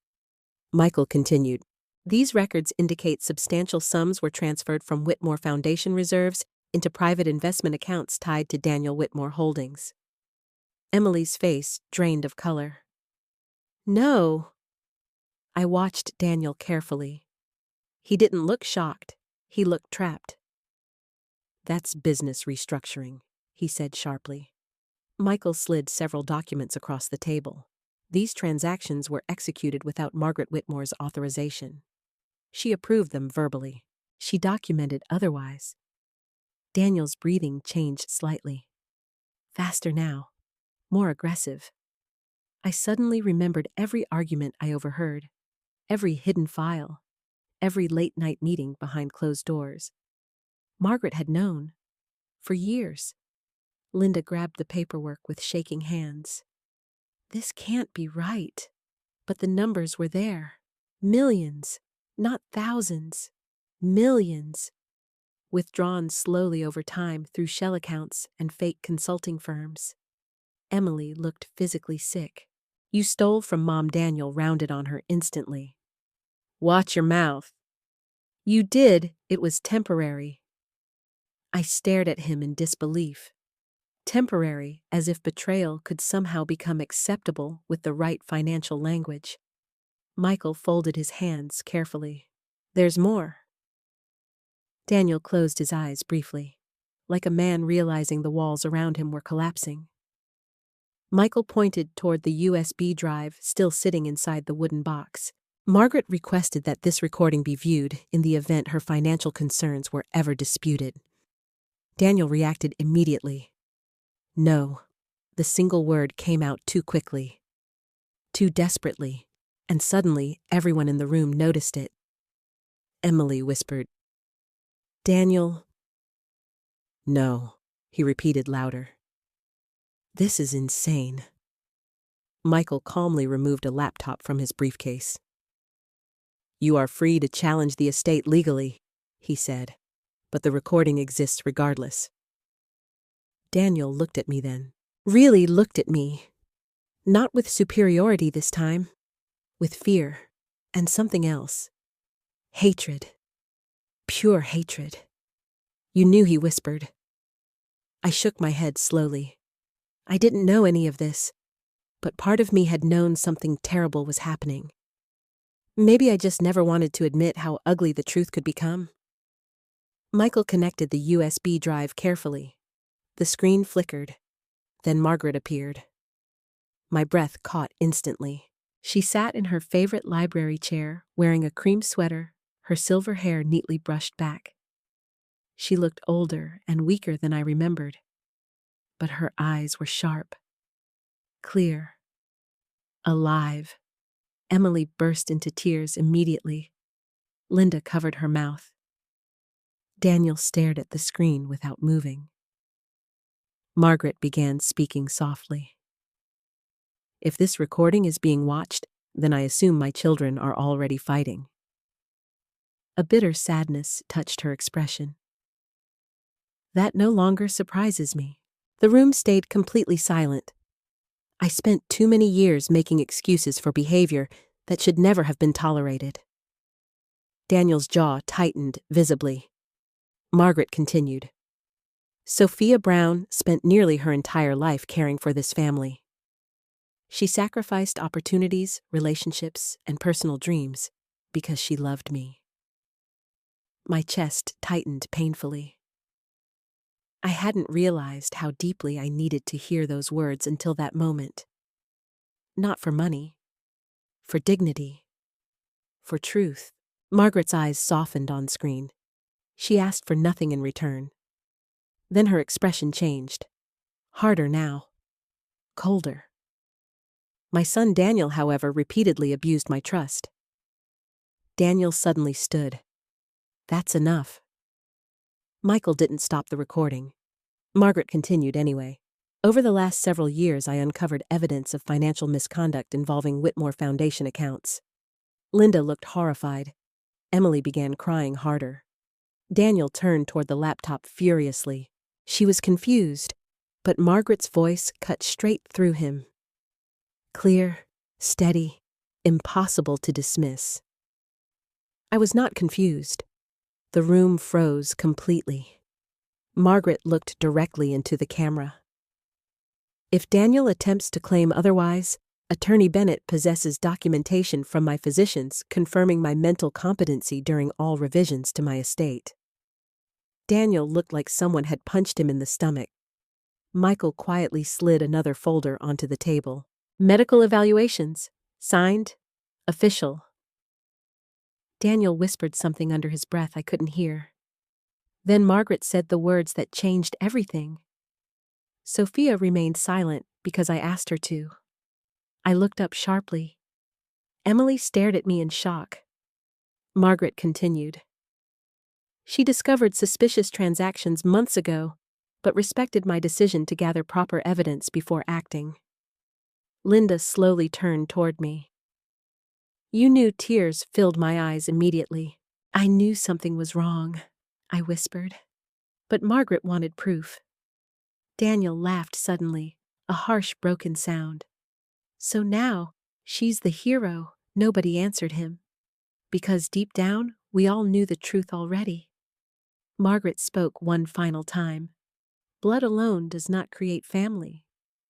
Michael continued. "These records indicate substantial sums were transferred from Whitmore Foundation reserves into private investment accounts tied to Daniel Whitmore Holdings." Emily's face drained of color. "No." I watched Daniel carefully. He didn't look shocked. He looked trapped. "That's business restructuring," he said sharply. Michael slid several documents across the table. These transactions were executed without Margaret Whitmore's authorization. She approved them verbally. She documented otherwise. Daniel's breathing changed slightly. Faster now. More aggressive. I suddenly remembered every argument I overheard, every hidden file, every late-night meeting behind closed doors. Margaret had known. For years. Linda grabbed the paperwork with shaking hands. "This can't be right." But the numbers were there. Millions, not thousands. Millions. Withdrawn slowly over time through shell accounts and fake consulting firms. Emily looked physically sick. "You stole from Mom." Daniel rounded on her instantly. "Watch your mouth." "You did. It was temporary." I stared at him in disbelief. Temporary, as if betrayal could somehow become acceptable with the right financial language. Michael folded his hands carefully. "There's more." Daniel closed his eyes briefly, like a man realizing the walls around him were collapsing. Michael pointed toward the USB drive still sitting inside the wooden box. "Margaret requested that this recording be viewed in the event her financial concerns were ever disputed." Daniel reacted immediately. "No." The single word came out too quickly, too desperately, and suddenly everyone in the room noticed it. Emily whispered, "Daniel." "No," he repeated louder. "This is insane." Michael calmly removed a laptop from his briefcase. "You are free to challenge the estate legally," he said, "but the recording exists regardless." Daniel looked at me then. Really looked at me. Not with superiority this time. With fear. And something else. Hatred. Pure hatred. "You knew," he whispered. I shook my head slowly. I didn't know any of this, but part of me had known something terrible was happening. Maybe I just never wanted to admit how ugly the truth could become. Michael connected the USB drive carefully. The screen flickered. Then Margaret appeared. My breath caught instantly. She sat in her favorite library chair, wearing a cream sweater, her silver hair neatly brushed back. She looked older and weaker than I remembered, but her eyes were sharp, clear, alive. Emily burst into tears immediately. Linda covered her mouth. Daniel stared at the screen without moving. Margaret began speaking softly. If this recording is being watched, then I assume my children are already fighting. A bitter sadness touched her expression. That no longer surprises me. The room stayed completely silent. I spent too many years making excuses for behavior that should never have been tolerated. Daniel's jaw tightened visibly. Margaret continued. Sophia Brown spent nearly her entire life caring for this family. She sacrificed opportunities, relationships, and personal dreams because she loved me. My chest tightened painfully. I hadn't realized how deeply I needed to hear those words until that moment. Not for money, for dignity, for truth. Margaret's eyes softened on screen. She asked for nothing in return. Then her expression changed. Harder now. Colder. My son Daniel, however, repeatedly abused my trust. Daniel suddenly stood. That's enough. Michael didn't stop the recording. Margaret continued anyway. Over the last several years, I uncovered evidence of financial misconduct involving Whitmore Foundation accounts. Linda looked horrified. Emily began crying harder. Daniel turned toward the laptop furiously. She was confused, but Margaret's voice cut straight through him. Clear, steady, impossible to dismiss. I was not confused. The room froze completely. Margaret looked directly into the camera. If Daniel attempts to claim otherwise, Attorney Bennett possesses documentation from my physicians confirming my mental competency during all revisions to my estate. Daniel looked like someone had punched him in the stomach. Michael quietly slid another folder onto the table. Medical evaluations. Signed. Official. Daniel whispered something under his breath I couldn't hear. Then Margaret said the words that changed everything. Sophia remained silent because I asked her to. I looked up sharply. Emily stared at me in shock. Margaret continued. She discovered suspicious transactions months ago, but respected my decision to gather proper evidence before acting. Linda slowly turned toward me. You knew. Tears filled my eyes immediately. I knew something was wrong, I whispered. But Margaret wanted proof. Daniel laughed suddenly, a harsh, broken sound. So now, she's the hero. Nobody answered him. Because deep down, we all knew the truth already. Margaret spoke one final time. Blood alone does not create family.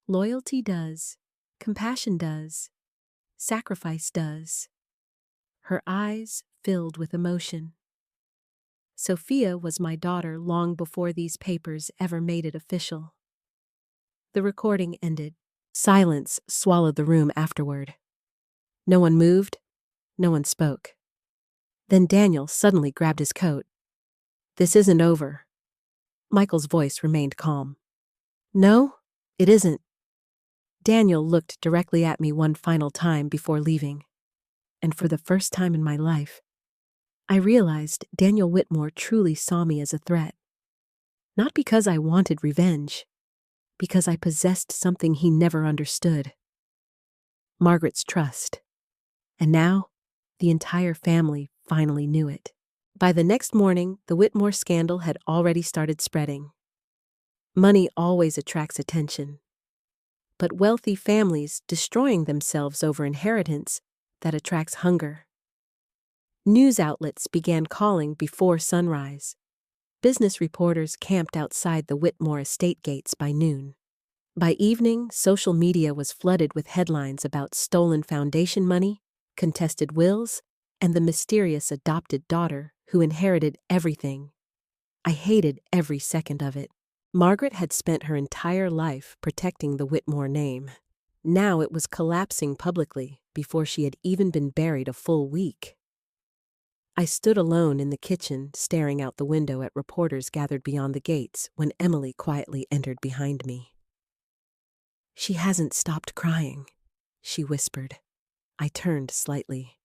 Loyalty does. Compassion does. Sacrifice does. Her eyes filled with emotion. Sophia was my daughter long before these papers ever made it official. The recording ended. Silence swallowed the room afterward. No one moved. No one spoke. Then Daniel suddenly grabbed his coat. This isn't over. Michael's voice remained calm. No, it isn't. Daniel looked directly at me one final time before leaving. And for the first time in my life, I realized Daniel Whitmore truly saw me as a threat. Not because I wanted revenge, because I possessed something he never understood. Margaret's trust. And now, the entire family finally knew it. By the next morning, the Whitmore scandal had already started spreading. Money always attracts attention. But wealthy families destroying themselves over inheritance that attracts hunger. News outlets began calling before sunrise. Business reporters camped outside the Whitmore estate gates by noon. By evening, social media was flooded with headlines about stolen foundation money, contested wills, and the mysterious adopted daughter who inherited everything. I hated every second of it. Margaret had spent her entire life protecting the Whitmore name. Now it was collapsing publicly before she had even been buried a full week. I stood alone in the kitchen, staring out the window at reporters gathered beyond the gates when Emily quietly entered behind me. "She hasn't stopped crying," she whispered. I turned slightly.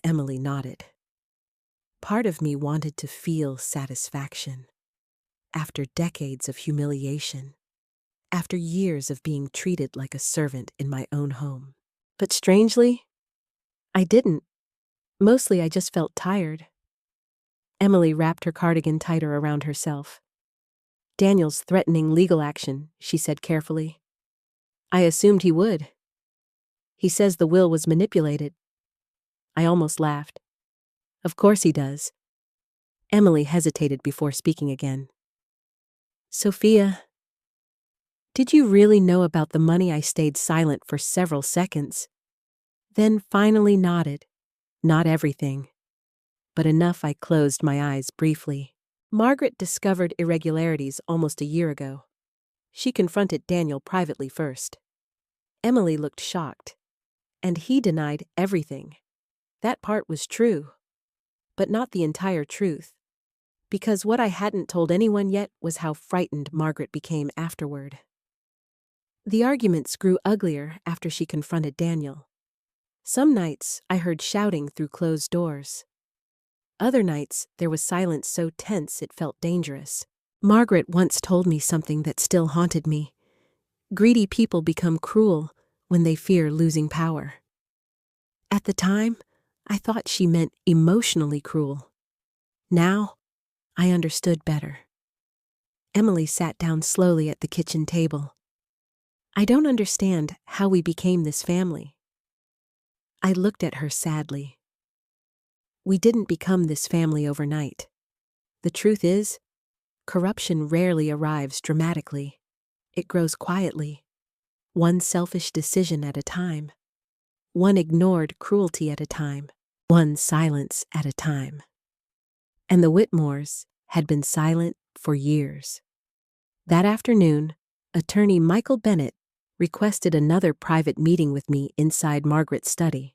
Emily nodded. Part of me wanted to feel satisfaction. After decades of humiliation, after years of being treated like a servant in my own home. But strangely, I didn't. Mostly I just felt tired. Emily wrapped her cardigan tighter around herself. "Daniel's threatening legal action," she said carefully. "I assumed he would. He says the will was manipulated." I almost laughed. "Of course he does." Emily hesitated before speaking again. "Sophia, did you really know about the money?" I stayed silent for several seconds, then finally nodded. Not everything, but enough I closed my eyes briefly. Margaret discovered irregularities almost a year ago. She confronted Daniel privately first. Emily looked shocked, and he denied everything. That part was true, but not the entire truth, because what I hadn't told anyone yet was how frightened Margaret became afterward. The arguments grew uglier after she confronted Daniel. Some nights I heard shouting through closed doors. Other nights there was silence so tense it felt dangerous. Margaret once told me something that still haunted me. Greedy people become cruel when they fear losing power. At the time, I thought she meant emotionally cruel. Now, I understood better. Emily sat down slowly at the kitchen table. "I don't understand how we became this family." I looked at her sadly. "We didn't become this family overnight. The truth is, corruption rarely arrives dramatically. It grows quietly, one selfish decision at a time, one ignored cruelty at a time, one silence at a time." And the Whitmores had been silent for years. That afternoon, attorney Michael Bennett requested another private meeting with me inside Margaret's study.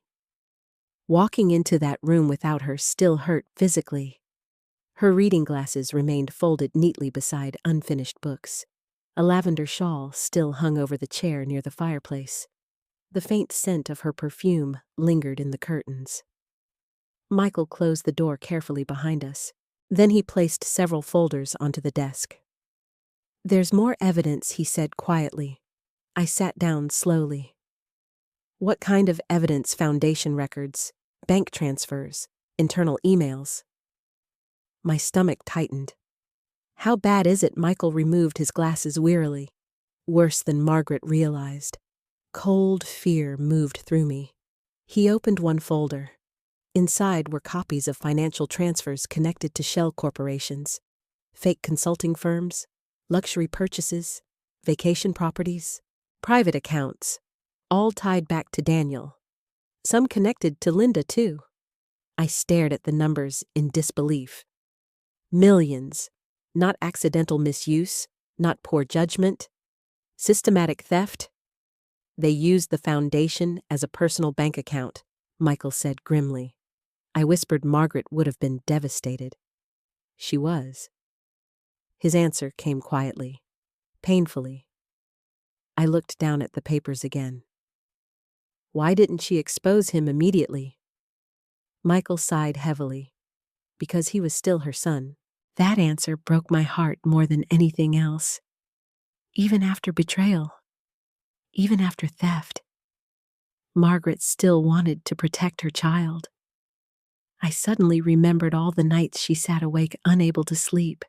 Walking into that room without her still hurt physically. Her reading glasses remained folded neatly beside unfinished books. A lavender shawl still hung over the chair near the fireplace. The faint scent of her perfume lingered in the curtains. Michael closed the door carefully behind us. Then he placed several folders onto the desk. "There's more evidence," he said quietly. I sat down slowly. "What kind of evidence?" "Foundation records, bank transfers, internal emails." My stomach tightened. "How bad is it?" Michael removed his glasses wearily. "Worse than Margaret realized." Cold fear moved through me. He opened one folder. Inside were copies of financial transfers connected to shell corporations, fake consulting firms, luxury purchases, vacation properties, private accounts, all tied back to Daniel. Some connected to Linda, too. I stared at the numbers in disbelief. Millions, not accidental misuse, not poor judgment, systematic theft. "They used the foundation as a personal bank account," Michael said grimly. I whispered Margaret would have been devastated. She was. His answer came quietly, painfully. I looked down at the papers again. "Why didn't she expose him immediately?" Michael sighed heavily. "Because he was still her son." That answer broke my heart more than anything else. Even after betrayal, even after theft, Margaret still wanted to protect her child. I suddenly remembered all the nights she sat awake unable to sleep.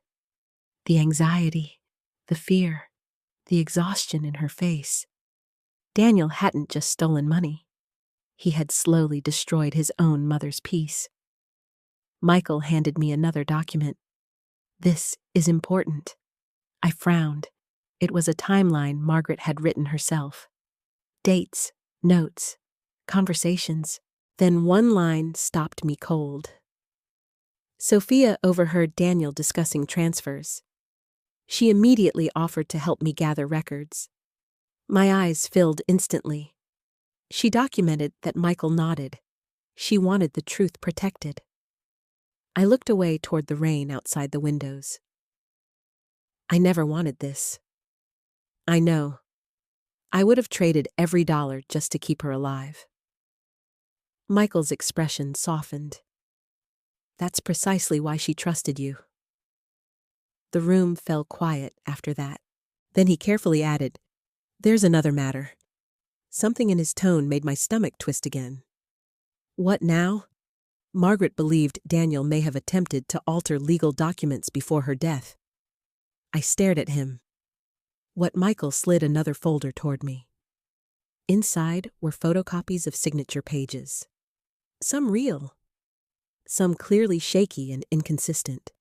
The anxiety, the fear, the exhaustion in her face. Daniel hadn't just stolen money. He had slowly destroyed his own mother's peace. Michael handed me another document. "This is important." I frowned. It was a timeline Margaret had written herself. Dates, notes, conversations, Then one line stopped me cold. Sophia overheard Daniel discussing transfers. She immediately offered to help me gather records. My eyes filled instantly. She documented that Michael nodded. She wanted the truth protected. I looked away toward the rain outside the windows. I never wanted this. I know. I would have traded every dollar just to keep her alive. Michael's expression softened. That's precisely why she trusted you. The room fell quiet after that. Then he carefully added, "There's another matter." Something in his tone made my stomach twist again. What now? Margaret believed Daniel may have attempted to alter legal documents before her death. I stared at him. Michael slid another folder toward me. Inside were photocopies of signature pages. Some real, some clearly shaky and inconsistent.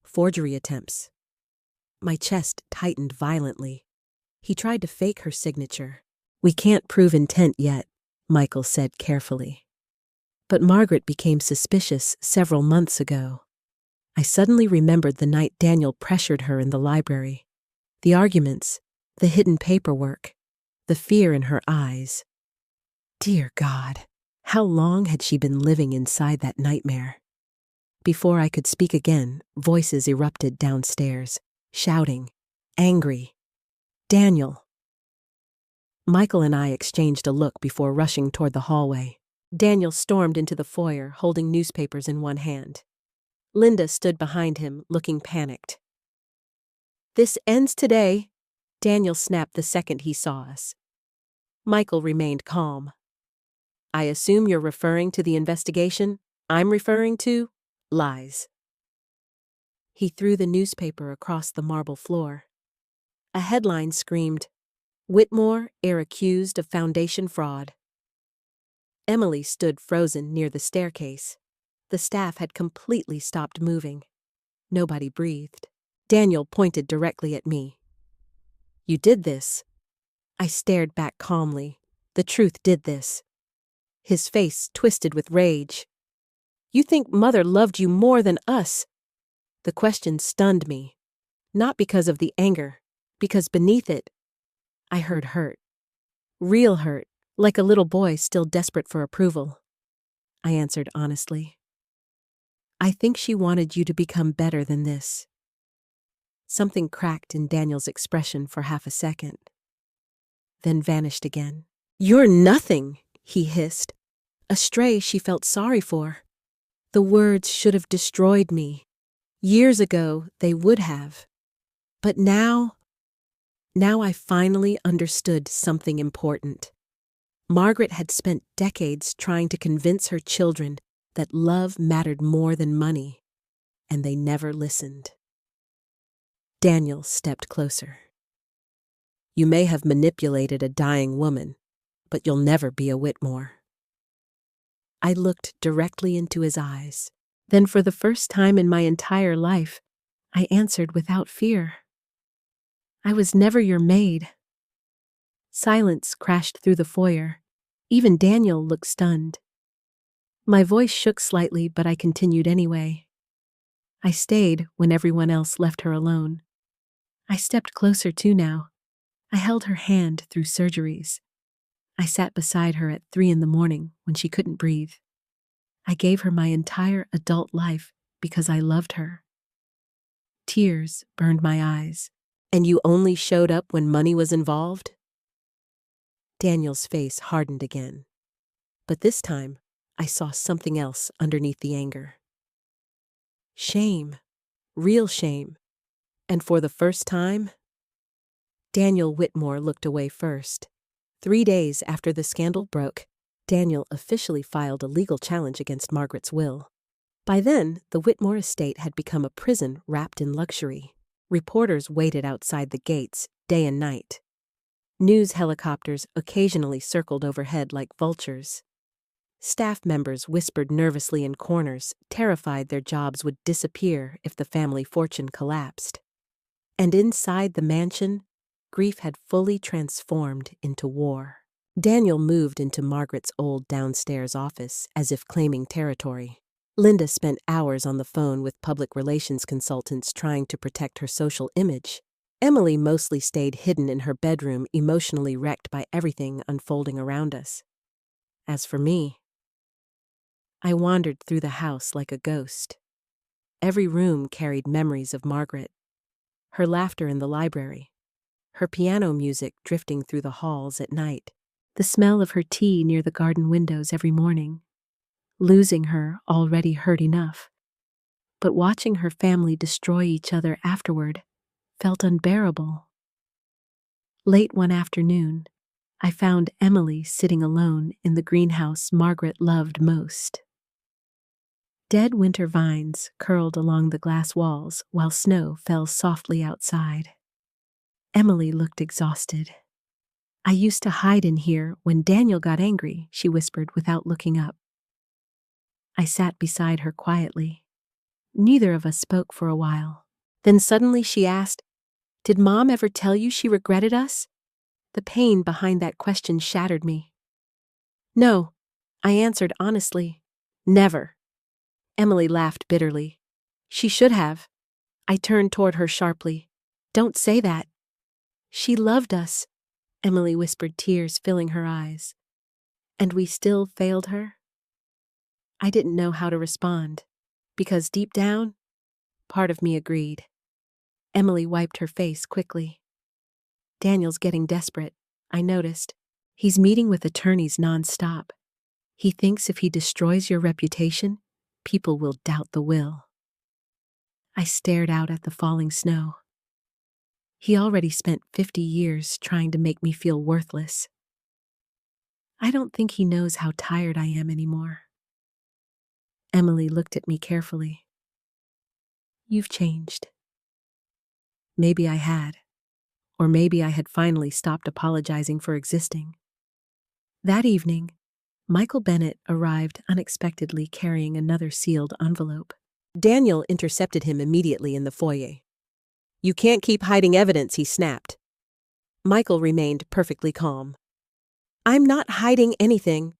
Forgery attempts. My chest tightened violently. He tried to fake her signature. "We can't prove intent yet," Michael said carefully. But Margaret became suspicious several months ago. I suddenly remembered the night Daniel pressured her in the library. The arguments, the hidden paperwork, the fear in her eyes. Dear God, how long had she been living inside that nightmare? Before I could speak again, voices erupted downstairs, shouting, angry. "Daniel!" Michael and I exchanged a look before rushing toward the hallway. Daniel stormed into the foyer, holding newspapers in one hand. Linda stood behind him, looking panicked. "This ends today," Daniel snapped the second he saw us. Michael remained calm. "I assume you're referring to the investigation? I'm referring to lies." He threw the newspaper across the marble floor. A headline screamed, "Whitmore, heir accused of foundation fraud." Emily stood frozen near the staircase. The staff had completely stopped moving. Nobody breathed. Daniel pointed directly at me. "You did this." I stared back calmly. The truth did this. His face twisted with rage. "You think Mother loved you more than us?" The question stunned me. Not because of the anger, because beneath it, I heard hurt. Real hurt, like a little boy still desperate for approval. I answered honestly. "I think she wanted you to become better than this." Something cracked in Daniel's expression for half a second, then vanished again. "You're nothing," he hissed. A stray she felt sorry for. The words should have destroyed me. Years ago, they would have. But now I finally understood something important. Margaret had spent decades trying to convince her children that love mattered more than money, and they never listened. Daniel stepped closer. "You may have manipulated a dying woman, but you'll never be a Whitmore." I looked directly into his eyes. Then for the first time in my entire life, I answered without fear. "I was never your maid." Silence crashed through the foyer. Even Daniel looked stunned. My voice shook slightly, but I continued anyway. I stayed when everyone else left her alone. I stepped closer too now. I held her hand through surgeries. I sat beside her at 3 a.m. when she couldn't breathe. I gave her my entire adult life because I loved her. Tears burned my eyes. "And you only showed up when money was involved?" Daniel's face hardened again. But this time, I saw something else underneath the anger. Shame. Real shame. And for the first time, Daniel Whitmore looked away first. 3 days after the scandal broke, Daniel officially filed a legal challenge against Margaret's will. By then, the Whitmore estate had become a prison wrapped in luxury. Reporters waited outside the gates day and night. News helicopters occasionally circled overhead like vultures. Staff members whispered nervously in corners, terrified their jobs would disappear if the family fortune collapsed. And inside the mansion, grief had fully transformed into war. Daniel moved into Margaret's old downstairs office as if claiming territory. Linda spent hours on the phone with public relations consultants trying to protect her social image. Emily mostly stayed hidden in her bedroom, emotionally wrecked by everything unfolding around us. As for me, I wandered through the house like a ghost. Every room carried memories of Margaret, her laughter in the library, her piano music drifting through the halls at night, the smell of her tea near the garden windows every morning. Losing her already hurt enough, but watching her family destroy each other afterward felt unbearable. Late one afternoon, I found Emily sitting alone in the greenhouse Margaret loved most. Dead winter vines curled along the glass walls while snow fell softly outside. Emily looked exhausted. "I used to hide in here when Daniel got angry," she whispered without looking up. I sat beside her quietly. Neither of us spoke for a while. Then suddenly she asked, "Did Mom ever tell you she regretted us?" The pain behind that question shattered me. "No," I answered honestly. "Never." Emily laughed bitterly. "She should have." I turned toward her sharply. "Don't say that." "She loved us," Emily whispered, tears filling her eyes. "And we still failed her?" I didn't know how to respond, because deep down, part of me agreed. Emily wiped her face quickly. "Daniel's getting desperate," I noticed. "He's meeting with attorneys nonstop. He thinks if he destroys your reputation, people will doubt the will." I stared out at the falling snow. He already spent 50 years trying to make me feel worthless. I don't think he knows how tired I am anymore. Emily looked at me carefully. "You've changed." Maybe I had, or maybe I had finally stopped apologizing for existing. That evening, Michael Bennett arrived unexpectedly carrying another sealed envelope. Daniel intercepted him immediately in the foyer. "You can't keep hiding evidence," he snapped. Michael remained perfectly calm. "I'm not hiding anything."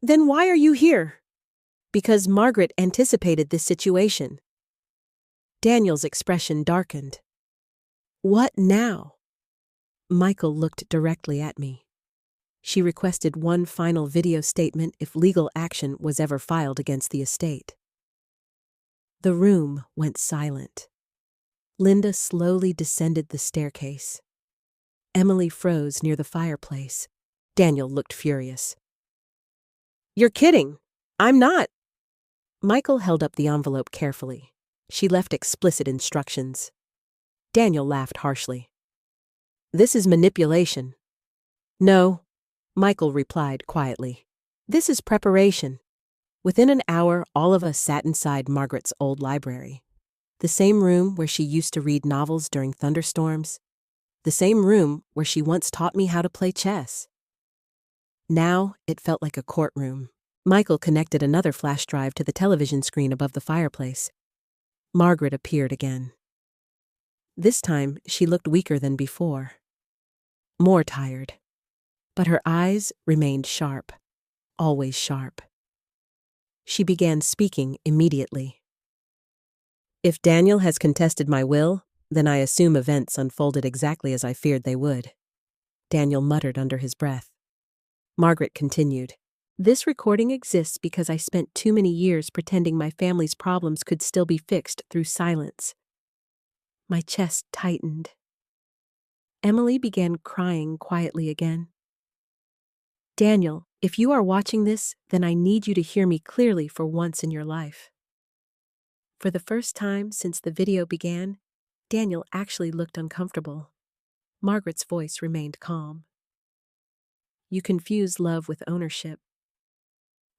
"Then why are you here?" "Because Margaret anticipated this situation." Daniel's expression darkened. "What now?" Michael looked directly at me. "She requested one final video statement if legal action was ever filed against the estate." The room went silent. Linda slowly descended the staircase. Emily froze near the fireplace. Daniel looked furious. "You're kidding. I'm not." Michael held up the envelope carefully. "She left explicit instructions." Daniel laughed harshly. "This is manipulation." "No," Michael replied quietly. "This is preparation." Within an hour, all of us sat inside Margaret's old library. The same room where she used to read novels during thunderstorms. The same room where she once taught me how to play chess. Now it felt like a courtroom. Michael connected another flash drive to the television screen above the fireplace. Margaret appeared again. This time, she looked weaker than before. More tired. But her eyes remained sharp. Always sharp. She began speaking immediately. "If Daniel has contested my will, then I assume events unfolded exactly as I feared they would." Daniel muttered under his breath. Margaret continued. "This recording exists because I spent too many years pretending my family's problems could still be fixed through silence." My chest tightened. Emily began crying quietly again. "Daniel, if you are watching this, then I need you to hear me clearly for once in your life." For the first time since the video began, Daniel actually looked uncomfortable. Margaret's voice remained calm. "You confuse love with ownership."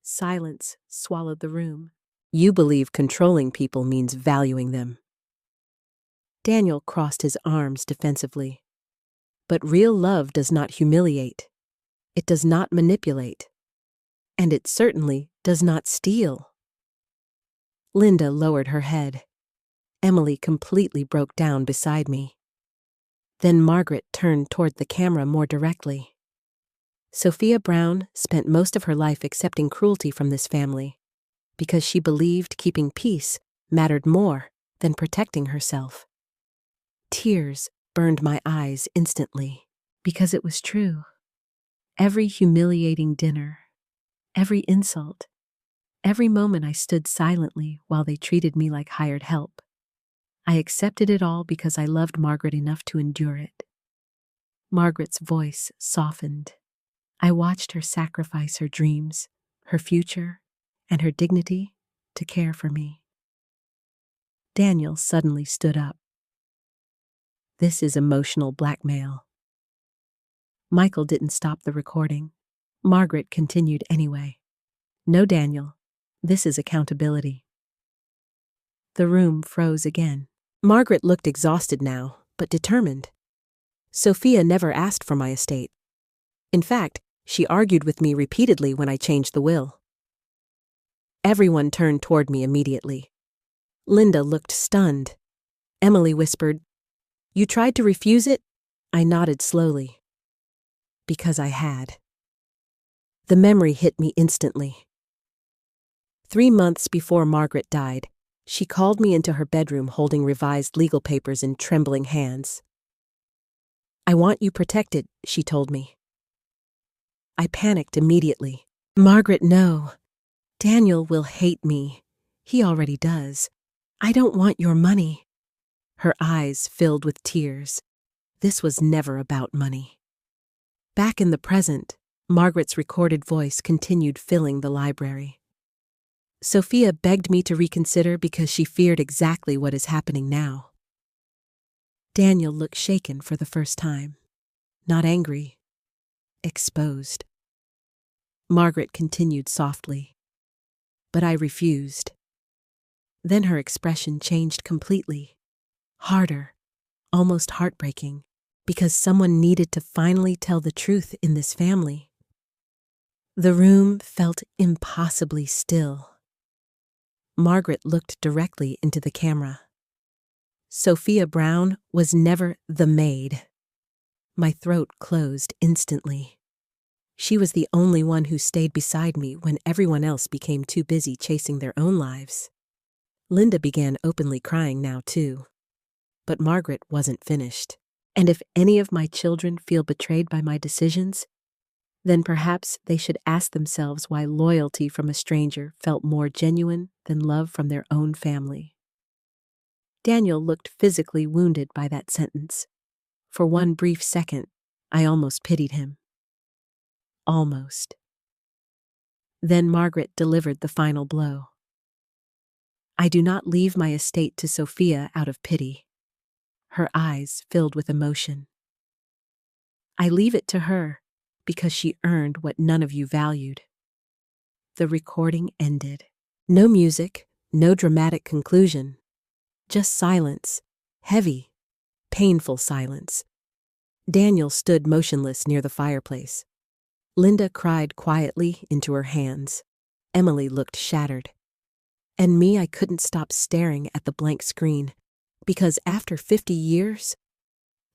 Silence swallowed the room. "You believe controlling people means valuing them." Daniel crossed his arms defensively. "But real love does not humiliate. It does not manipulate. And it certainly does not steal." Linda lowered her head. Emily completely broke down beside me. Then Margaret turned toward the camera more directly. Sophia Brown spent most of her life accepting cruelty from this family because she believed keeping peace mattered more than protecting herself. Tears burned my eyes instantly because it was true. Every humiliating dinner, every insult, every moment I stood silently while they treated me like hired help. I accepted it all because I loved Margaret enough to endure it. Margaret's voice softened. I watched her sacrifice her dreams, her future, and her dignity to care for me. Daniel suddenly stood up. This is emotional blackmail. Michael didn't stop the recording. Margaret continued anyway. No, Daniel, this is accountability. The room froze again. Margaret looked exhausted now, but determined. Sophia never asked for my estate. In fact, she argued with me repeatedly when I changed the will. Everyone turned toward me immediately. Linda looked stunned. Emily whispered, "You tried to refuse it?" I nodded slowly. Because I had. The memory hit me instantly. 3 months before Margaret died, she called me into her bedroom holding revised legal papers in trembling hands. "I want you protected," she told me. I panicked immediately. "Margaret, no. Daniel will hate me. He already does. I don't want your money." Her eyes filled with tears. This was never about money. Back in the present, Margaret's recorded voice continued filling the library. Sophia begged me to reconsider because she feared exactly what is happening now. Daniel looked shaken for the first time. Not angry. Exposed. Margaret continued softly. But I refused. Then her expression changed completely. Harder. Almost heartbreaking. Because someone needed to finally tell the truth in this family. The room felt impossibly still. Margaret looked directly into the camera. Sophia Brown was never the maid. My throat closed instantly. She was the only one who stayed beside me when everyone else became too busy chasing their own lives. Linda began openly crying now too. But Margaret wasn't finished. And if any of my children feel betrayed by my decisions, then perhaps they should ask themselves why loyalty from a stranger felt more genuine than love from their own family. Daniel looked physically wounded by that sentence. For one brief second, I almost pitied him. Almost. Then Margaret delivered the final blow. I do not leave my estate to Sophia out of pity. Her eyes filled with emotion. I leave it to her because she earned what none of you valued. The recording ended. No music, no dramatic conclusion. Just silence. Heavy, painful silence. Daniel stood motionless near the fireplace. Linda cried quietly into her hands. Emily looked shattered. And me, I couldn't stop staring at the blank screen, because after 50 years,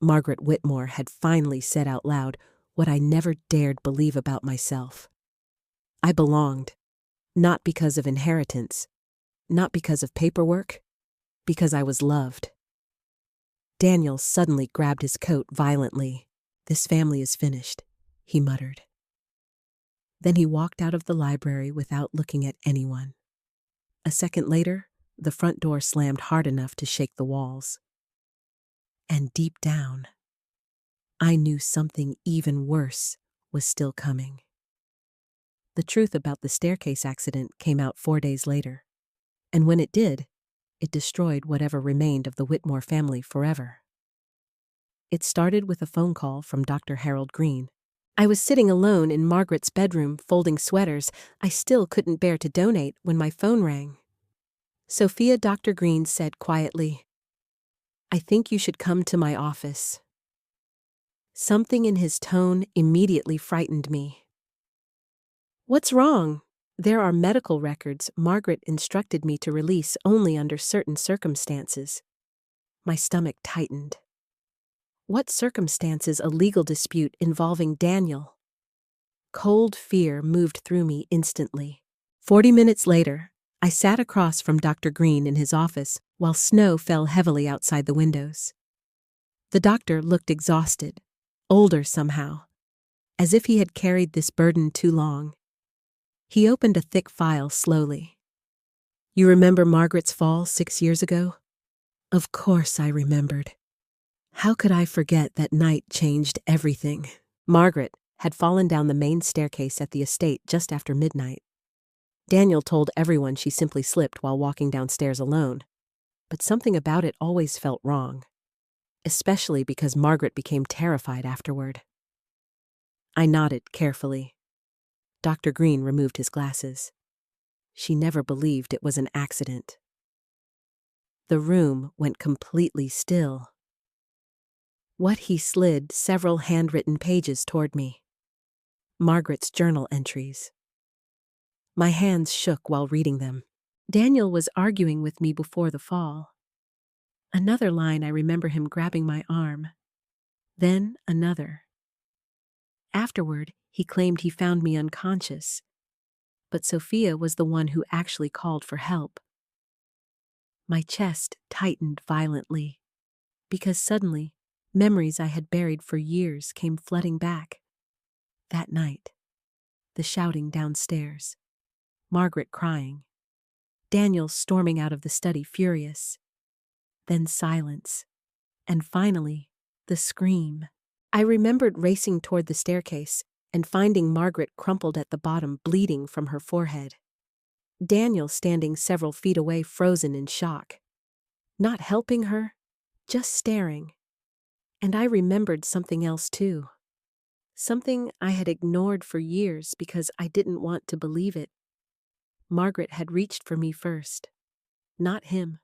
Margaret Whitmore had finally said out loud what I never dared believe about myself. I belonged, not because of inheritance, not because of paperwork, because I was loved. Daniel suddenly grabbed his coat violently. "This family is finished," he muttered. Then he walked out of the library without looking at anyone. A second later, the front door slammed hard enough to shake the walls. And deep down, I knew something even worse was still coming. The truth about the staircase accident came out 4 days later. And when it did, it destroyed whatever remained of the Whitmore family forever. It started with a phone call from Dr. Harold Green. I was sitting alone in Margaret's bedroom folding sweaters. I still couldn't bear to donate when my phone rang. Sophia, Dr. Green said quietly, "I think you should come to my office." Something in his tone immediately frightened me. "What's wrong?" "There are medical records Margaret instructed me to release only under certain circumstances." My stomach tightened. What circumstances? A legal dispute involving Daniel? Cold fear moved through me instantly. 40 minutes later, I sat across from Dr. Green in his office while snow fell heavily outside the windows. The doctor looked exhausted, older somehow, as if he had carried this burden too long. He opened a thick file slowly. "You remember Margaret's fall 6 years ago?" Of course I remembered. How could I forget that night changed everything? Margaret had fallen down the main staircase at the estate just after midnight. Daniel told everyone she simply slipped while walking downstairs alone, but something about it always felt wrong, especially because Margaret became terrified afterward. I nodded carefully. Dr. Green removed his glasses. She never believed it was an accident. The room went completely still. He slid several handwritten pages toward me. Margaret's journal entries. My hands shook while reading them. Daniel was arguing with me before the fall. Another line, I remember him grabbing my arm. Then another. Afterward, he claimed he found me unconscious, but Sophia was the one who actually called for help. My chest tightened violently, because suddenly, memories I had buried for years came flooding back. That night, the shouting downstairs, Margaret crying, Daniel storming out of the study furious, then silence, and finally, the scream. I remembered racing toward the staircase and finding Margaret crumpled at the bottom, bleeding from her forehead. Daniel standing several feet away, frozen in shock. Not helping her, just staring. And I remembered something else too. Something I had ignored for years because I didn't want to believe it. Margaret had reached for me first, not him.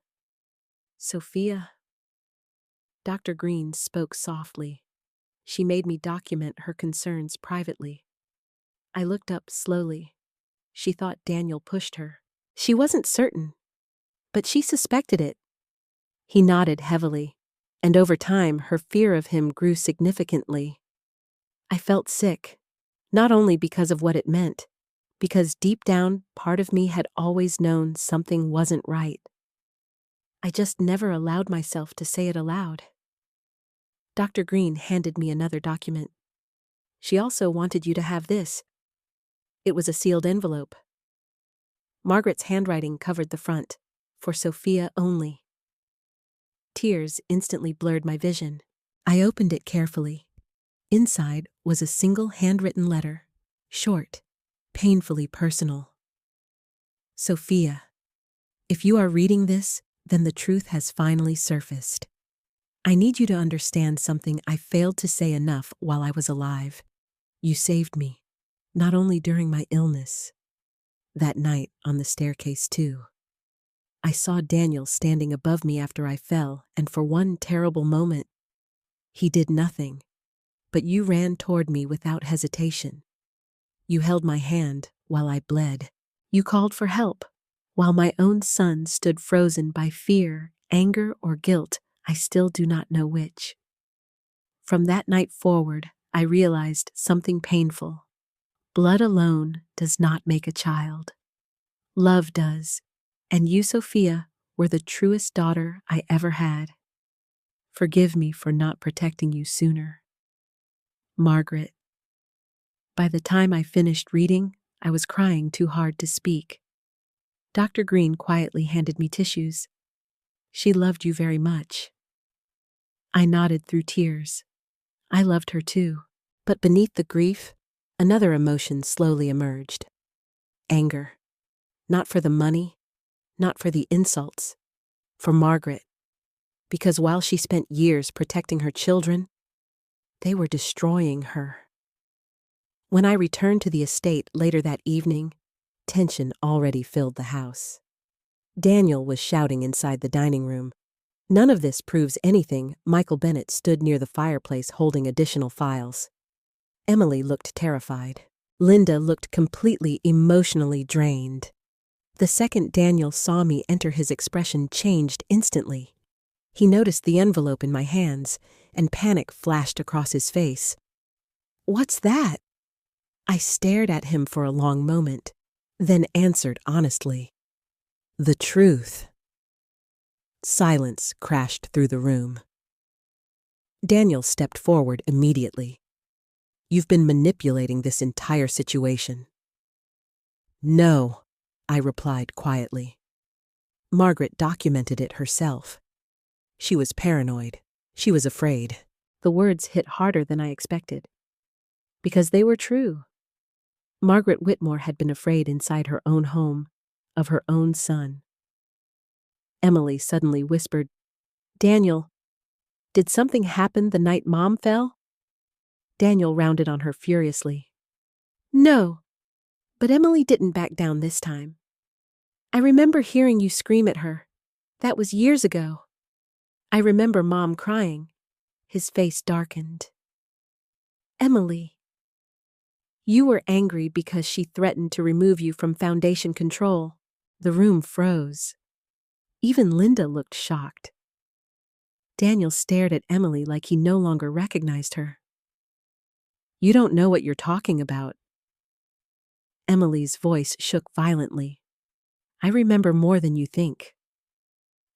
Sophia. Dr. Green spoke softly. She made me document her concerns privately. I looked up slowly. She thought Daniel pushed her. She wasn't certain, but she suspected it. He nodded heavily, and over time her fear of him grew significantly. I felt sick, not only because of what it meant, because deep down part of me had always known something wasn't right. I just never allowed myself to say it aloud. Dr. Green handed me another document. "She also wanted you to have this." It was a sealed envelope. Margaret's handwriting covered the front, for Sophia only. Tears instantly blurred my vision. I opened it carefully. Inside was a single handwritten letter, short, painfully personal. "Sophia, if you are reading this, then the truth has finally surfaced. I need you to understand something I failed to say enough while I was alive. You saved me, not only during my illness. That night on the staircase too. I saw Daniel standing above me after I fell, and for one terrible moment, he did nothing, but you ran toward me without hesitation. You held my hand while I bled. You called for help, while my own son stood frozen by fear, anger, or guilt. I still do not know which. From that night forward, I realized something painful. Blood alone does not make a child. Love does, and you, Sophia, were the truest daughter I ever had. Forgive me for not protecting you sooner. Margaret." By the time I finished reading, I was crying too hard to speak. Dr. Green quietly handed me tissues. "She loved you very much." I nodded through tears. I loved her too. But beneath the grief, another emotion slowly emerged. Anger. Not for the money, not for the insults, for Margaret. Because while she spent years protecting her children, they were destroying her. When I returned to the estate later that evening, tension already filled the house. Daniel was shouting inside the dining room. None of this proves anything. Michael Bennett stood near the fireplace holding additional files. Emily looked terrified. Linda looked completely emotionally drained. The second Daniel saw me enter, his expression changed instantly. He noticed the envelope in my hands, and panic flashed across his face. "What's that?" I stared at him for a long moment, then answered honestly, "The truth." Silence crashed through the room. Daniel stepped forward immediately. "You've been manipulating this entire situation." "No," I replied quietly. "Margaret documented it herself. She was paranoid. She was afraid." The words hit harder than I expected, because they were true. Margaret Whitmore had been afraid inside her own home, of her own son. Emily suddenly whispered, "Daniel, did something happen the night Mom fell?" Daniel rounded on her furiously. "No, but Emily didn't back down this time. I remember hearing you scream at her. That was years ago. I remember Mom crying." His face darkened. "Emily, you were angry because she threatened to remove you from Foundation control." The room froze. Even Linda looked shocked. Daniel stared at Emily like he no longer recognized her. "You don't know what you're talking about." Emily's voice shook violently. "I remember more than you think."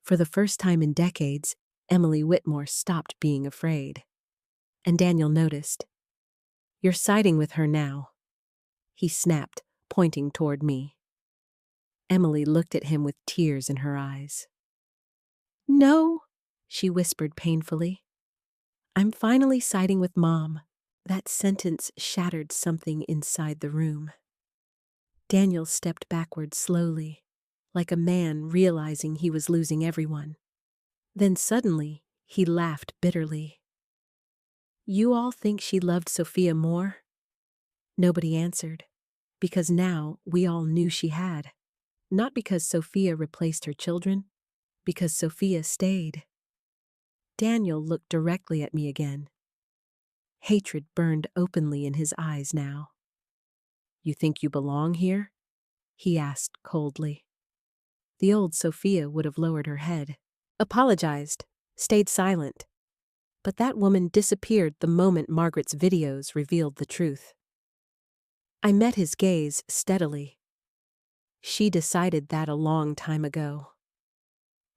For the first time in decades, Emily Whitmore stopped being afraid. And Daniel noticed. "You're siding with her now," he snapped, pointing toward me. Emily looked at him with tears in her eyes. "No," she whispered painfully. "I'm finally siding with Mom." That sentence shattered something inside the room. Daniel stepped backward slowly, like a man realizing he was losing everyone. Then suddenly, he laughed bitterly. "You all think she loved Sophia more?" Nobody answered, because now we all knew she had. Not because Sophia replaced her children, because Sophia stayed. Daniel looked directly at me again. Hatred burned openly in his eyes now. "You think you belong here?" he asked coldly. The old Sophia would have lowered her head, apologized, stayed silent. But that woman disappeared the moment Margaret's videos revealed the truth. I met his gaze steadily. She decided that a long time ago.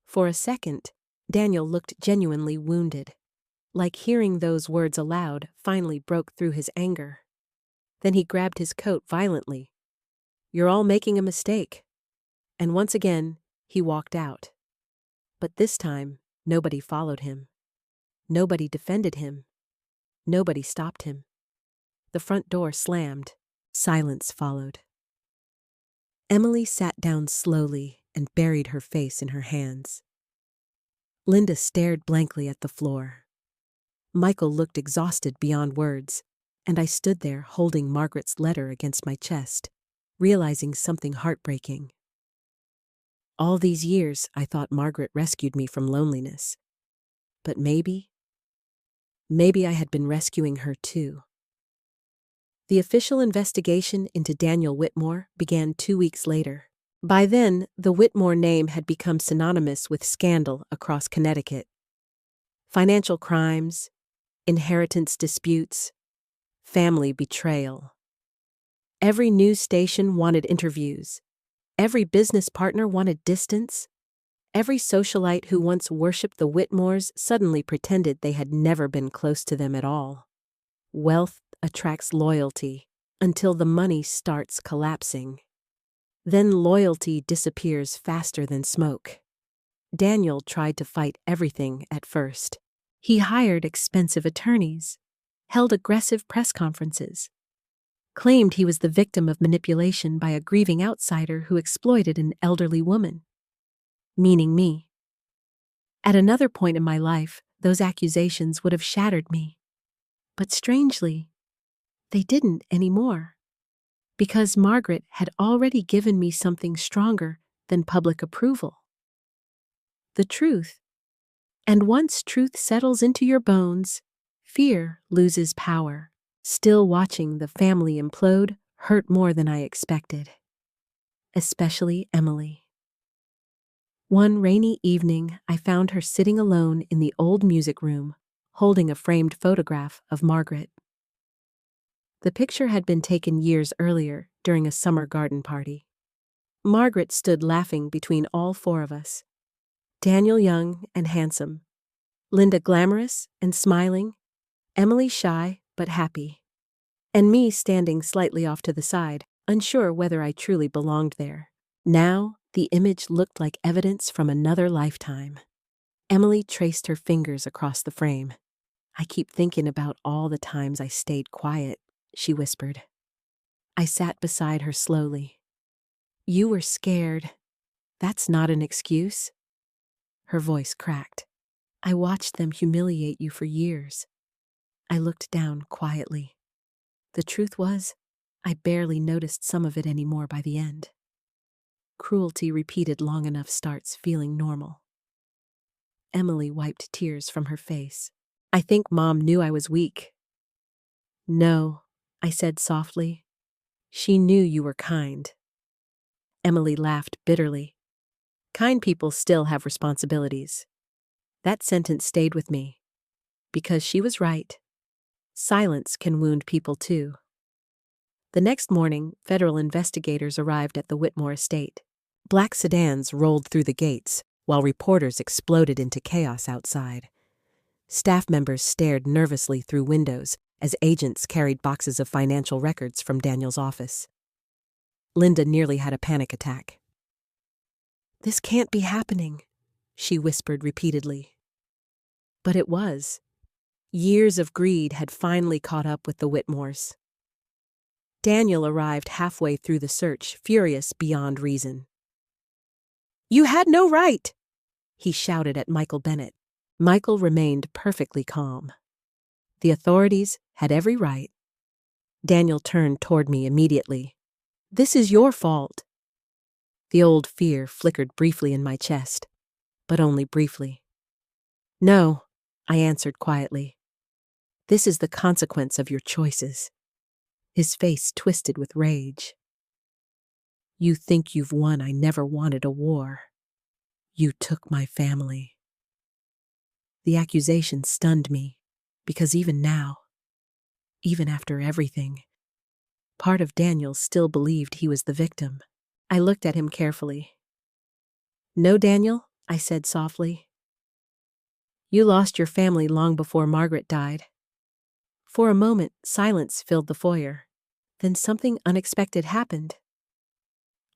For a second, Daniel looked genuinely wounded, like hearing those words aloud finally broke through his anger. Then he grabbed his coat violently. "You're all making a mistake." And once again, he walked out. But this time, nobody followed him. Nobody defended him. Nobody stopped him. The front door slammed. Silence followed. Emily sat down slowly and buried her face in her hands. Linda stared blankly at the floor. Michael looked exhausted beyond words, and I stood there holding Margaret's letter against my chest, realizing something heartbreaking. All these years, I thought Margaret rescued me from loneliness. But maybe I had been rescuing her too. The official investigation into Daniel Whitmore began 2 weeks later. By then, the Whitmore name had become synonymous with scandal across Connecticut. Financial crimes, inheritance disputes, family betrayal. Every news station wanted interviews. Every business partner wanted distance. Every socialite who once worshipped the Whitmores suddenly pretended they had never been close to them at all. Wealth attracts loyalty until the money starts collapsing. Then loyalty disappears faster than smoke. Daniel tried to fight everything at first. He hired expensive attorneys, held aggressive press conferences, claimed he was the victim of manipulation by a grieving outsider who exploited an elderly woman, meaning me. At another point in my life, those accusations would have shattered me. But strangely, they didn't anymore. Because Margaret had already given me something stronger than public approval. The truth. And once truth settles into your bones, fear loses power. Still watching the family implode hurt more than I expected. Especially Emily. One rainy evening, I found her sitting alone in the old music room, holding a framed photograph of Margaret. The picture had been taken years earlier during a summer garden party. Margaret stood laughing between all four of us. Daniel young and handsome, Linda glamorous and smiling, Emily shy but happy, and me standing slightly off to the side, unsure whether I truly belonged there. Now, the image looked like evidence from another lifetime. Emily traced her fingers across the frame. "I keep thinking about all the times I stayed quiet," she whispered. I sat beside her slowly. "You were scared. That's not an excuse." Her voice cracked. "I watched them humiliate you for years." I looked down quietly. The truth was, I barely noticed some of it anymore by the end. Cruelty repeated long enough starts feeling normal. Emily wiped tears from her face. "I think Mom knew I was weak." "No," I said softly. "She knew you were kind." Emily laughed bitterly. "Kind people still have responsibilities." That sentence stayed with me. Because she was right. Silence can wound people too. The next morning, federal investigators arrived at the Whitmore estate. Black sedans rolled through the gates, while reporters exploded into chaos outside. Staff members stared nervously through windows as agents carried boxes of financial records from Daniel's office. Linda nearly had a panic attack. "This can't be happening," she whispered repeatedly. But it was. Years of greed had finally caught up with the Whitmores. Daniel arrived halfway through the search, furious beyond reason. "You had no right!" he shouted at Michael Bennett. Michael remained perfectly calm. The authorities had every right. Daniel turned toward me immediately. "This is your fault." The old fear flickered briefly in my chest, but only briefly. "No," I answered quietly. "This is the consequence of your choices." His face twisted with rage. "You think you've won. I never wanted a war. You took my family." The accusation stunned me, because even now, even after everything, part of Daniel still believed he was the victim. I looked at him carefully. "No, Daniel," I said softly. "You lost your family long before Margaret died." For a moment, silence filled the foyer. Then something unexpected happened.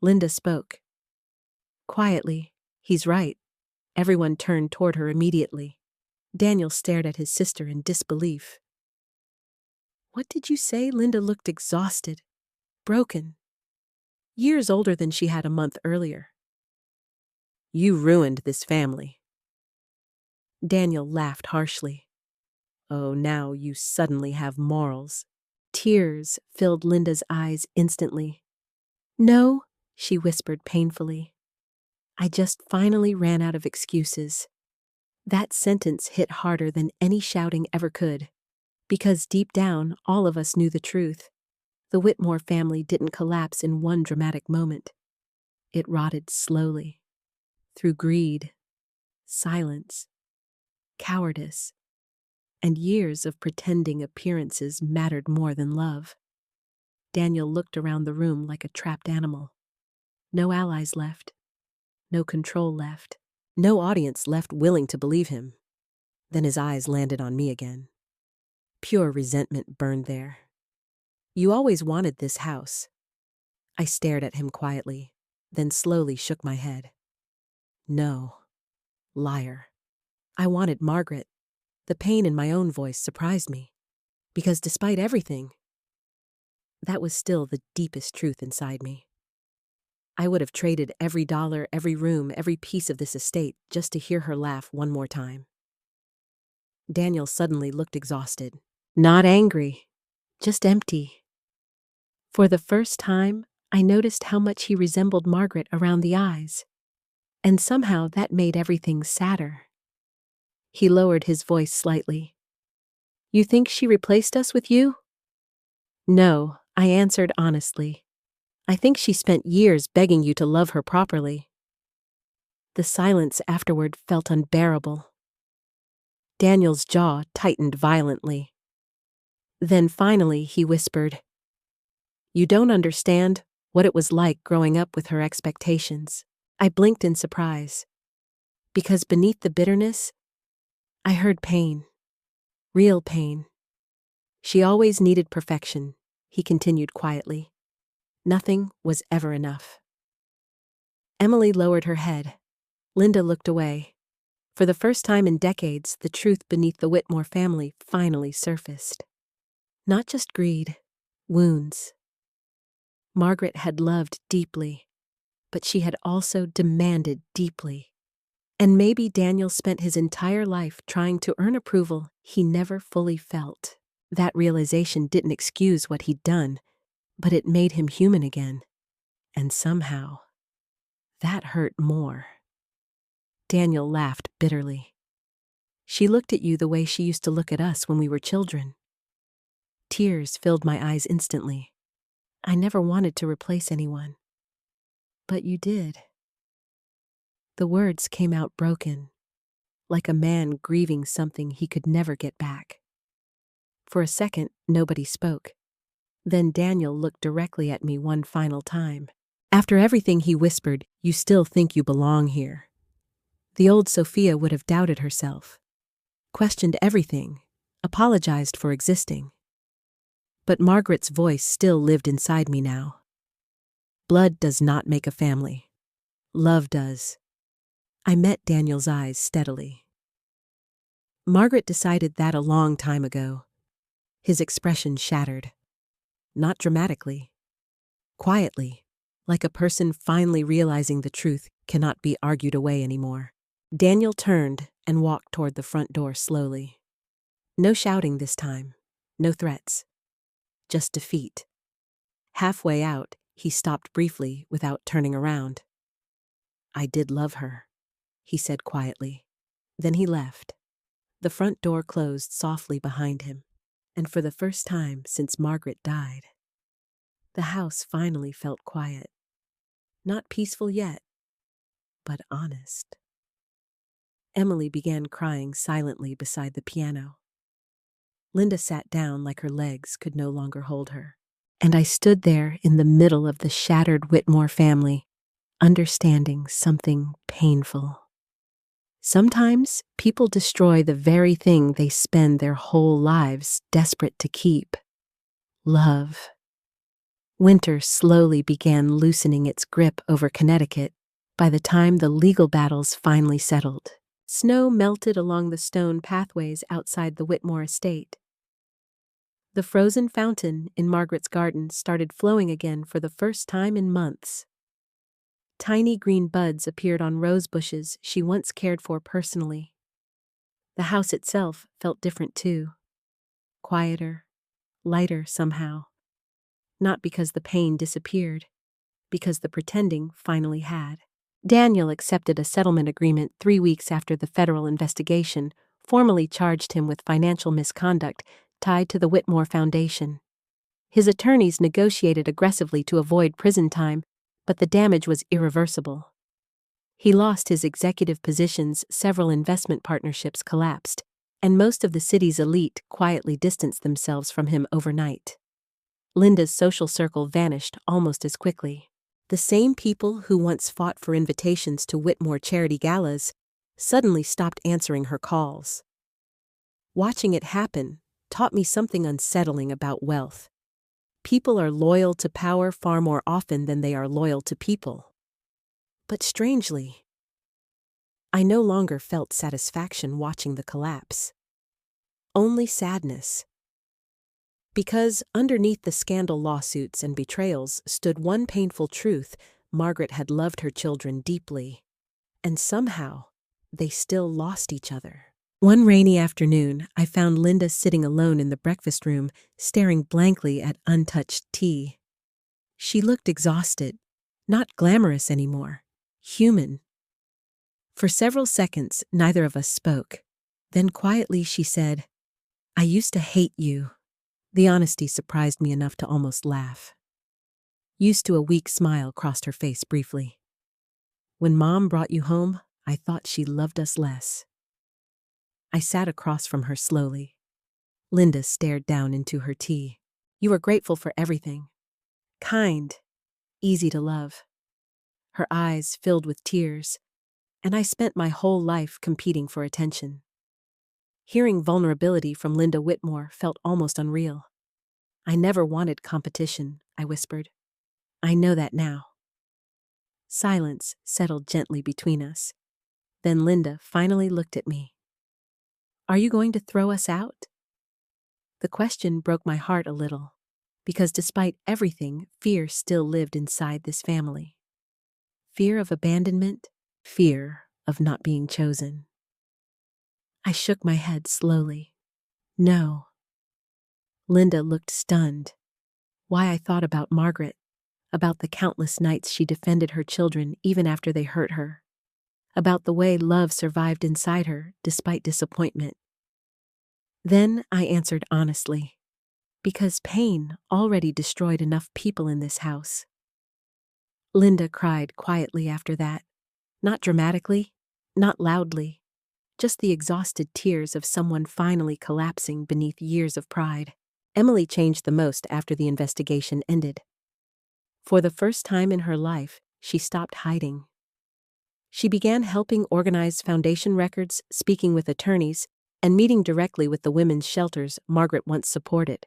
Linda spoke. Quietly, "He's right." Everyone turned toward her immediately. Daniel stared at his sister in disbelief. "What did you say?" Linda looked exhausted, broken. Years older than she had a month earlier. "You ruined this family." Daniel laughed harshly. "Oh, now you suddenly have morals." Tears filled Linda's eyes instantly. "No," she whispered painfully. "I just finally ran out of excuses." That sentence hit harder than any shouting ever could, because deep down, all of us knew the truth. The Whitmore family didn't collapse in one dramatic moment. It rotted slowly, through greed, silence, cowardice, and years of pretending appearances mattered more than love. Daniel looked around the room like a trapped animal. No allies left, no control left, no audience left willing to believe him. Then his eyes landed on me again. Pure resentment burned there. "You always wanted this house." I stared at him quietly, then slowly shook my head. "No. Liar. I wanted Margaret." The pain in my own voice surprised me, because despite everything, that was still the deepest truth inside me. I would have traded every dollar, every room, every piece of this estate just to hear her laugh one more time. Daniel suddenly looked exhausted. Not angry, just empty. For the first time, I noticed how much he resembled Margaret around the eyes, and somehow that made everything sadder. He lowered his voice slightly. "You think she replaced us with you?" "No," I answered honestly. "I think she spent years begging you to love her properly." The silence afterward felt unbearable. Daniel's jaw tightened violently. Then finally he whispered, "You don't understand what it was like growing up with her expectations." I blinked in surprise, because beneath the bitterness, I heard pain, real pain. "She always needed perfection," he continued quietly. "Nothing was ever enough." Emily lowered her head. Linda looked away. For the first time in decades, the truth beneath the Whitmore family finally surfaced. Not just greed, wounds. Margaret had loved deeply, but she had also demanded deeply. And maybe Daniel spent his entire life trying to earn approval he never fully felt. That realization didn't excuse what he'd done, but it made him human again. And somehow, that hurt more. Daniel laughed bitterly. "She looked at you the way she used to look at us when we were children." Tears filled my eyes instantly. "I never wanted to replace anyone." "But you did." The words came out broken, like a man grieving something he could never get back. For a second, nobody spoke. Then Daniel looked directly at me one final time. "After everything," he whispered, "you still think you belong here." The old Sophia would have doubted herself, questioned everything, apologized for existing. But Margaret's voice still lived inside me now. "Blood does not make a family. Love does." I met Daniel's eyes steadily. "Margaret decided that a long time ago." His expression shattered. Not dramatically. Quietly, like a person finally realizing the truth cannot be argued away anymore. Daniel turned and walked toward the front door slowly. No shouting this time, no threats, just defeat. Halfway out, he stopped briefly without turning around. "I did love her," he said quietly. Then he left. The front door closed softly behind him, and for the first time since Margaret died, the house finally felt quiet. Not peaceful yet, but honest. Emily began crying silently beside the piano. Linda sat down like her legs could no longer hold her. And I stood there in the middle of the shattered Whitmore family, understanding something painful. Sometimes people destroy the very thing they spend their whole lives desperate to keep: love. Winter slowly began loosening its grip over Connecticut. By the time the legal battles finally settled, snow melted along the stone pathways outside the Whitmore estate. The frozen fountain in Margaret's garden started flowing again for the first time in months. Tiny green buds appeared on rose bushes she once cared for personally. The house itself felt different too. Quieter, lighter somehow. Not because the pain disappeared, because the pretending finally had. Daniel accepted a settlement agreement 3 weeks after the federal investigation formally charged him with financial misconduct tied to the Whitmore Foundation. His attorneys negotiated aggressively to avoid prison time, but the damage was irreversible. He lost his executive positions, several investment partnerships collapsed, and most of the city's elite quietly distanced themselves from him overnight. Linda's social circle vanished almost as quickly. The same people who once fought for invitations to Whitmore charity galas suddenly stopped answering her calls. Watching it happen taught me something unsettling about wealth. People are loyal to power far more often than they are loyal to people. But strangely, I no longer felt satisfaction watching the collapse. Only sadness. Because underneath the scandal lawsuits and betrayals stood one painful truth: Margaret had loved her children deeply. And somehow, they still lost each other. One rainy afternoon, I found Linda sitting alone in the breakfast room, staring blankly at untouched tea. She looked exhausted, not glamorous anymore, human. For several seconds, neither of us spoke. Then quietly she said, "I used to hate you." The honesty surprised me enough to almost laugh. Used to a weak smile crossed her face briefly. "When Mom brought you home, I thought she loved us less." I sat across from her slowly. Linda stared down into her tea. You were grateful for everything. Kind, easy to love. Her eyes filled with tears, and I spent my whole life competing for attention. Hearing vulnerability from Linda Whitmore felt almost unreal. I never wanted competition, I whispered. I know that now. Silence settled gently between us. Then Linda finally looked at me. Are you going to throw us out? The question broke my heart a little, because despite everything, fear still lived inside this family. Fear of abandonment, fear of not being chosen. I shook my head slowly. No. Linda looked stunned. Why I thought about Margaret, about the countless nights she defended her children even after they hurt her, about the way love survived inside her despite disappointment. Then I answered honestly, because pain already destroyed enough people in this house. Linda cried quietly after that, not dramatically, not loudly, just the exhausted tears of someone finally collapsing beneath years of pride. Emily changed the most after the investigation ended. For the first time in her life, she stopped hiding. She began helping organize foundation records, speaking with attorneys, and meeting directly with the women's shelters Margaret once supported.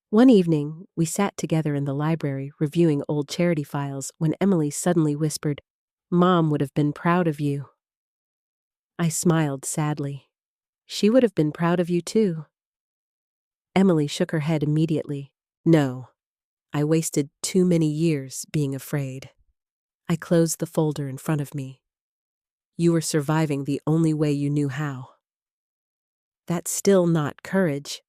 One evening, we sat together in the library reviewing old charity files when Emily suddenly whispered, "Mom would have been proud of you." I smiled sadly. She would have been proud of you too. Emily shook her head immediately. No, I wasted too many years being afraid. I closed the folder in front of me. You were surviving the only way you knew how. That's still not courage.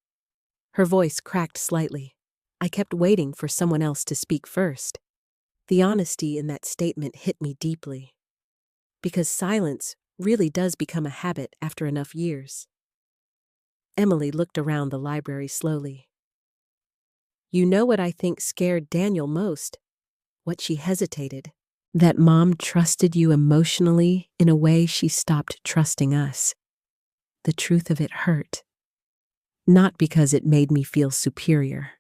Her voice cracked slightly. I kept waiting for someone else to speak first. The honesty in that statement hit me deeply. Because silence really does become a habit after enough years. Emily looked around the library slowly. You know what I think scared Daniel most? What she hesitated. That Mom trusted you emotionally in a way she stopped trusting us. The truth of it hurt. Not because it made me feel superior.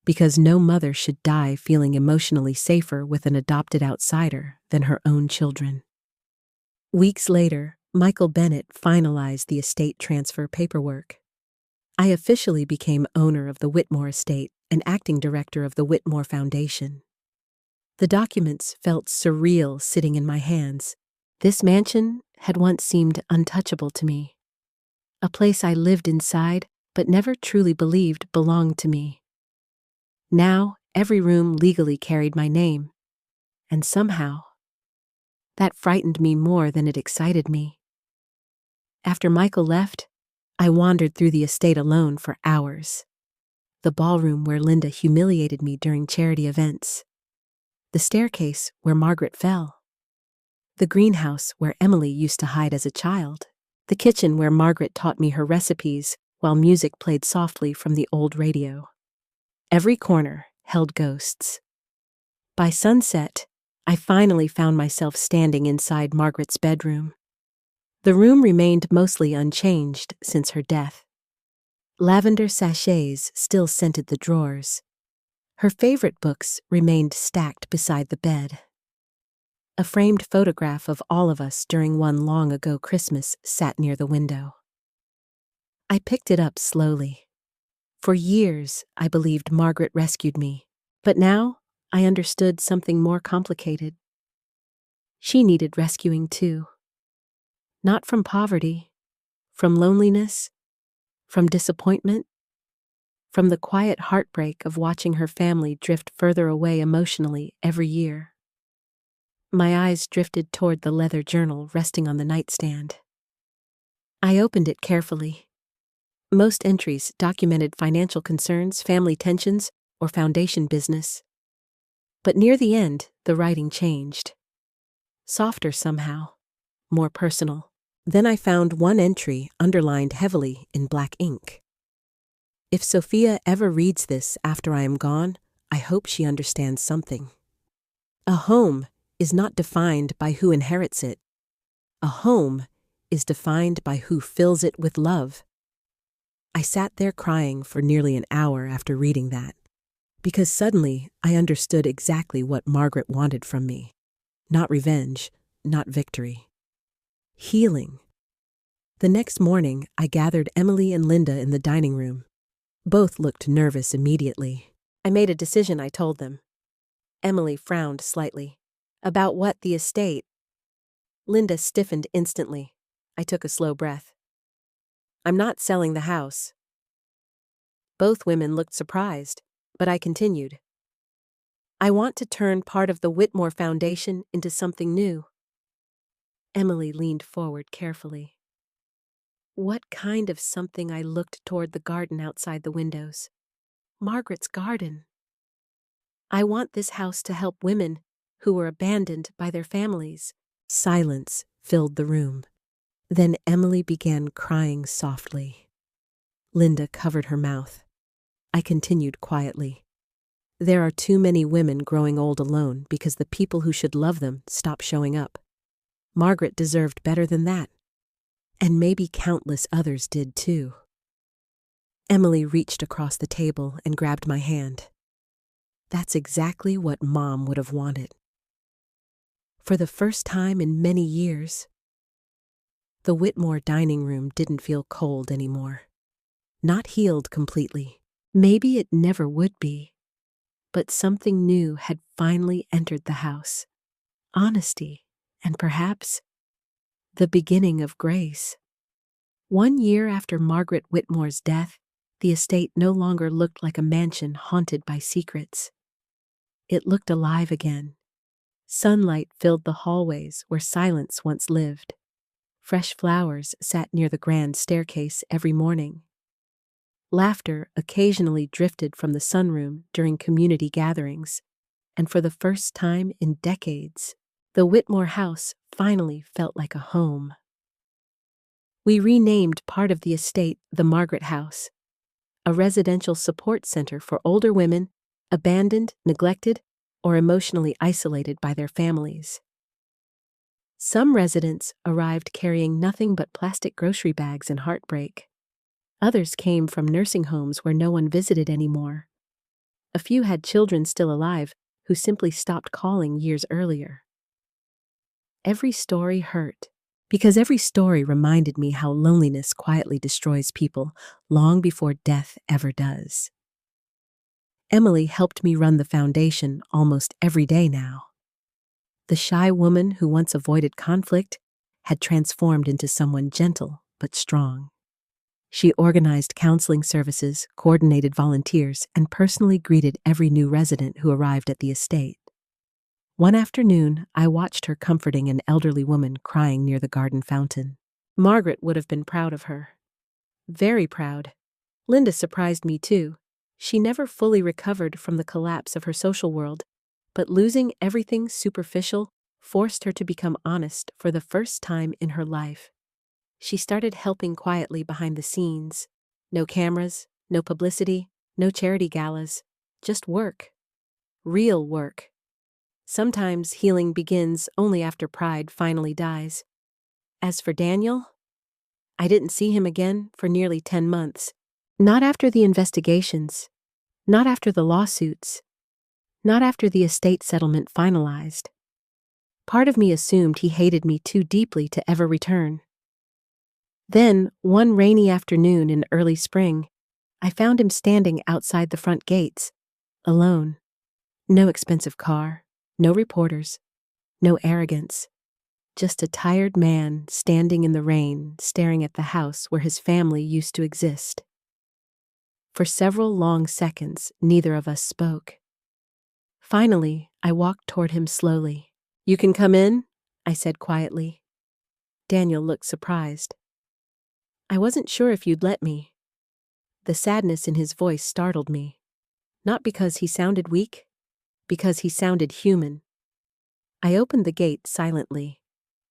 Because no mother should die feeling emotionally safer with an adopted outsider than her own children. Weeks later, Michael Bennett finalized the estate transfer paperwork. I officially became owner of the Whitmore estate and acting director of the Whitmore Foundation. The documents felt surreal sitting in my hands. This mansion had once seemed untouchable to me. A place I lived inside but never truly believed belonged to me. Now, every room legally carried my name. And somehow, that frightened me more than it excited me. After Michael left, I wandered through the estate alone for hours. The ballroom where Linda humiliated me during charity events. The staircase where Margaret fell. The greenhouse where Emily used to hide as a child. The kitchen where Margaret taught me her recipes while music played softly from the old radio. Every corner held ghosts. By sunset, I finally found myself standing inside Margaret's bedroom. The room remained mostly unchanged since her death. Lavender sachets still scented the drawers. Her favorite books remained stacked beside the bed. A framed photograph of all of us during one long-ago Christmas sat near the window. I picked it up slowly. For years, I believed Margaret rescued me, but now I understood something more complicated. She needed rescuing too. Not from poverty, from loneliness, from disappointment, from the quiet heartbreak of watching her family drift further away emotionally every year. My eyes drifted toward the leather journal resting on the nightstand. I opened it carefully. Most entries documented financial concerns, family tensions, or foundation business. But near the end, the writing changed. Softer somehow, more personal. Then I found one entry underlined heavily in black ink. If Sophia ever reads this after I am gone, I hope she understands something. A home is not defined by who inherits it. A home is defined by who fills it with love. I sat there crying for nearly an hour after reading that, because suddenly I understood exactly what Margaret wanted from me. Not revenge, not victory. Healing. The next morning, I gathered Emily and Linda in the dining room. Both looked nervous immediately. I made a decision, I told them. Emily frowned slightly. About what, the estate? Linda stiffened instantly. I took a slow breath. I'm not selling the house. Both women looked surprised, but I continued. I want to turn part of the Whitmore Foundation into something new. Emily leaned forward carefully. What kind of something? I looked toward the garden outside the windows. Margaret's garden. I want this house to help women who were abandoned by their families. Silence filled the room. Then Emily began crying softly. Linda covered her mouth. I continued quietly. There are too many women growing old alone because the people who should love them stop showing up. Margaret deserved better than that. And maybe countless others did too. Emily reached across the table and grabbed my hand. That's exactly what Mom would have wanted. For the first time in many years, the Whitmore dining room didn't feel cold anymore. Not healed completely. Maybe it never would be. But something new had finally entered the house. Honesty, and perhaps the beginning of grace. 1 year after Margaret Whitmore's death, the estate no longer looked like a mansion haunted by secrets. It looked alive again. Sunlight filled the hallways where silence once lived. Fresh flowers sat near the grand staircase every morning. Laughter occasionally drifted from the sunroom during community gatherings, and for the first time in decades, the Whitmore house finally felt like a home. We renamed part of the estate the Margaret House, a residential support center for older women abandoned, neglected, or emotionally isolated by their families. Some residents arrived carrying nothing but plastic grocery bags and heartbreak. Others came from nursing homes where no one visited anymore. A few had children still alive who simply stopped calling years earlier. Every story hurt, because every story reminded me how loneliness quietly destroys people long before death ever does. Emily helped me run the foundation almost every day now. The shy woman who once avoided conflict had transformed into someone gentle but strong. She organized counseling services, coordinated volunteers, and personally greeted every new resident who arrived at the estate. One afternoon, I watched her comforting an elderly woman crying near the garden fountain. Margaret would have been proud of her. Very proud. Linda surprised me too. She never fully recovered from the collapse of her social world, but losing everything superficial forced her to become honest for the first time in her life. She started helping quietly behind the scenes. No cameras, no publicity, no charity galas, just work. Real work. Sometimes healing begins only after pride finally dies. As for Daniel, I didn't see him again for nearly 10 months. Not after the investigations, not after the lawsuits, not after the estate settlement finalized. Part of me assumed he hated me too deeply to ever return. Then, one rainy afternoon in early spring, I found him standing outside the front gates, alone. No expensive car, no reporters, no arrogance. Just a tired man standing in the rain, staring at the house where his family used to exist. For several long seconds, neither of us spoke. Finally, I walked toward him slowly. "You can come in," I said quietly. Daniel looked surprised. "I wasn't sure if you'd let me." The sadness in his voice startled me. Not because he sounded weak, because he sounded human. I opened the gate silently.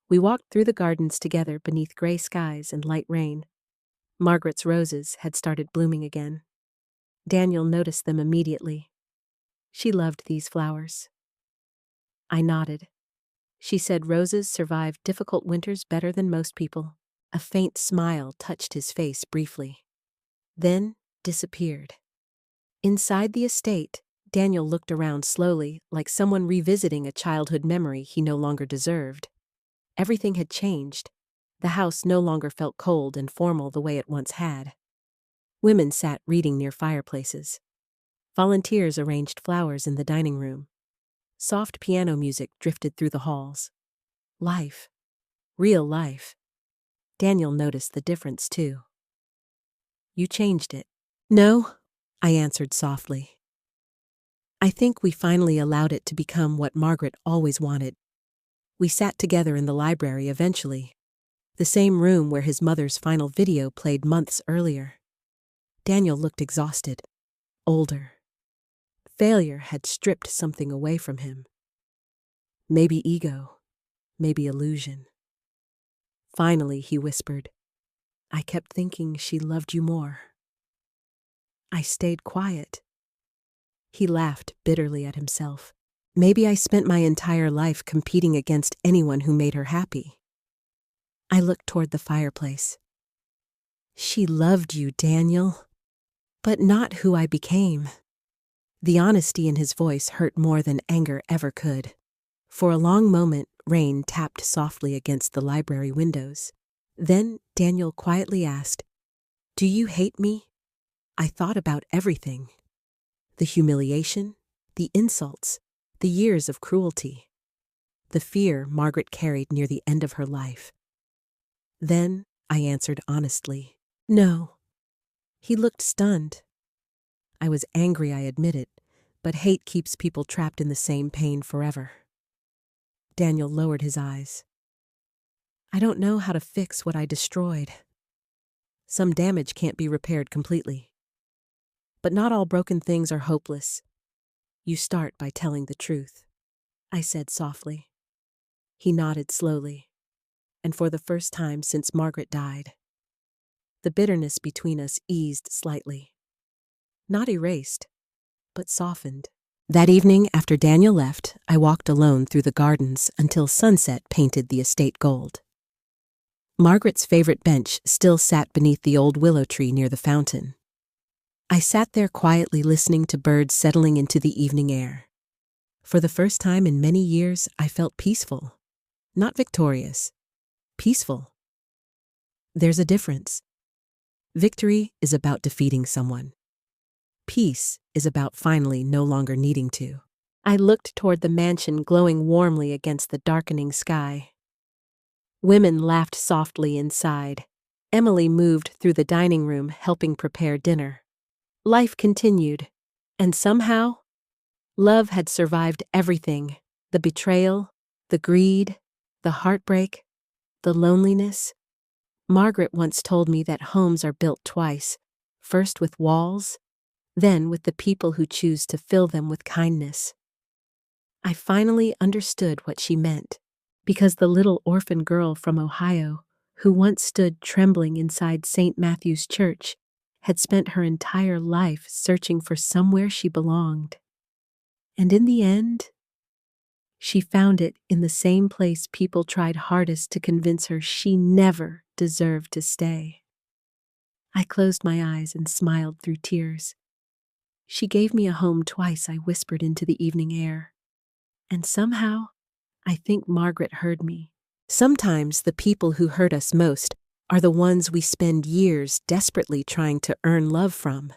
We walked through the gardens together beneath gray skies and light rain. Margaret's roses had started blooming again. Daniel noticed them immediately. She loved these flowers. I nodded. She said roses survive difficult winters better than most people. A faint smile touched his face briefly. then disappeared. Inside the estate, Daniel looked around slowly, like someone revisiting a childhood memory he no longer deserved. Everything had changed. The house no longer felt cold and formal the way it once had. Women sat reading near fireplaces. Volunteers arranged flowers in the dining room. Soft piano music drifted through the halls. Life. Real life. Daniel noticed the difference, too. You changed it. No, I answered softly. I think we finally allowed it to become what Margaret always wanted. We sat together in the library eventually, the same room where his mother's final video played months earlier. Daniel looked exhausted, older. Failure had stripped something away from him. Maybe ego, maybe illusion. Finally, he whispered, I kept thinking she loved you more. I stayed quiet. He laughed bitterly at himself. Maybe I spent my entire life competing against anyone who made her happy. I looked toward the fireplace. She loved you, Daniel, but not who I became. The honesty in his voice hurt more than anger ever could. For a long moment, rain tapped softly against the library windows. Then Daniel quietly asked, Do you hate me? I thought about everything. The humiliation, the insults, the years of cruelty, the fear Margaret carried near the end of her life. Then I answered honestly, No. He looked stunned. I was angry, I admit it, but hate keeps people trapped in the same pain forever. Daniel lowered his eyes. I don't know how to fix what I destroyed. Some damage can't be repaired completely. But not all broken things are hopeless. You start by telling the truth, I said softly. He nodded slowly, and for the first time since Margaret died, the bitterness between us eased slightly. Not erased, but softened. That evening, after Daniel left, I walked alone through the gardens until sunset painted the estate gold. Margaret's favorite bench still sat beneath the old willow tree near the fountain. I sat there quietly listening to birds settling into the evening air. For the first time in many years, I felt peaceful. Not victorious. Peaceful. There's a difference. Victory is about defeating someone. Peace is about finally no longer needing to. I looked toward the mansion glowing warmly against the darkening sky. Women laughed softly inside. Emily moved through the dining room helping prepare dinner. Life continued, and somehow, love had survived everything. The betrayal, the greed, the heartbreak, the loneliness. Margaret once told me that homes are built twice, first with walls, then with the people who choose to fill them with kindness. I finally understood what she meant, because the little orphan girl from Ohio, who once stood trembling inside St. Matthew's Church, had spent her entire life searching for somewhere she belonged. And in the end, she found it in the same place people tried hardest to convince her she never deserved to stay. I closed my eyes and smiled through tears. She gave me a home twice, I whispered into the evening air. And somehow, I think Margaret heard me. Sometimes the people who hurt us most are the ones we spend years desperately trying to earn love from.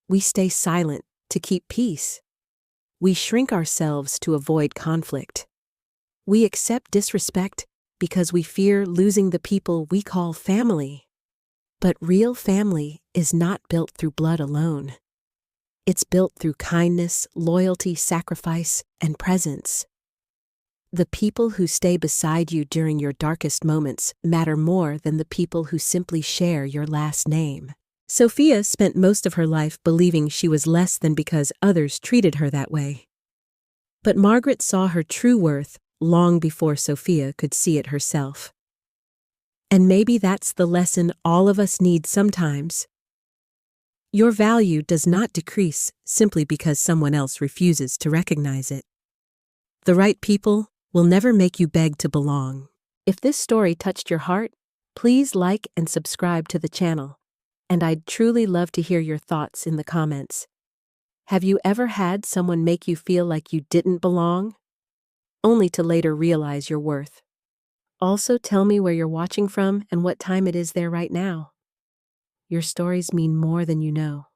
We stay silent to keep peace. We shrink ourselves to avoid conflict. We accept disrespect because we fear losing the people we call family. But real family is not built through blood alone. It's built through kindness, loyalty, sacrifice, and presence. The people who stay beside you during your darkest moments matter more than the people who simply share your last name. Sophia spent most of her life believing she was less than because others treated her that way. But Margaret saw her true worth long before Sophia could see it herself. And maybe that's the lesson all of us need sometimes. Your value does not decrease simply because someone else refuses to recognize it. The right people will never make you beg to belong. If this story touched your heart, please like and subscribe to the channel. And I'd truly love to hear your thoughts in the comments. Have you ever had someone make you feel like you didn't belong, only to later realize your worth? Also, tell me where you're watching from and what time it is there right now. Your stories mean more than you know.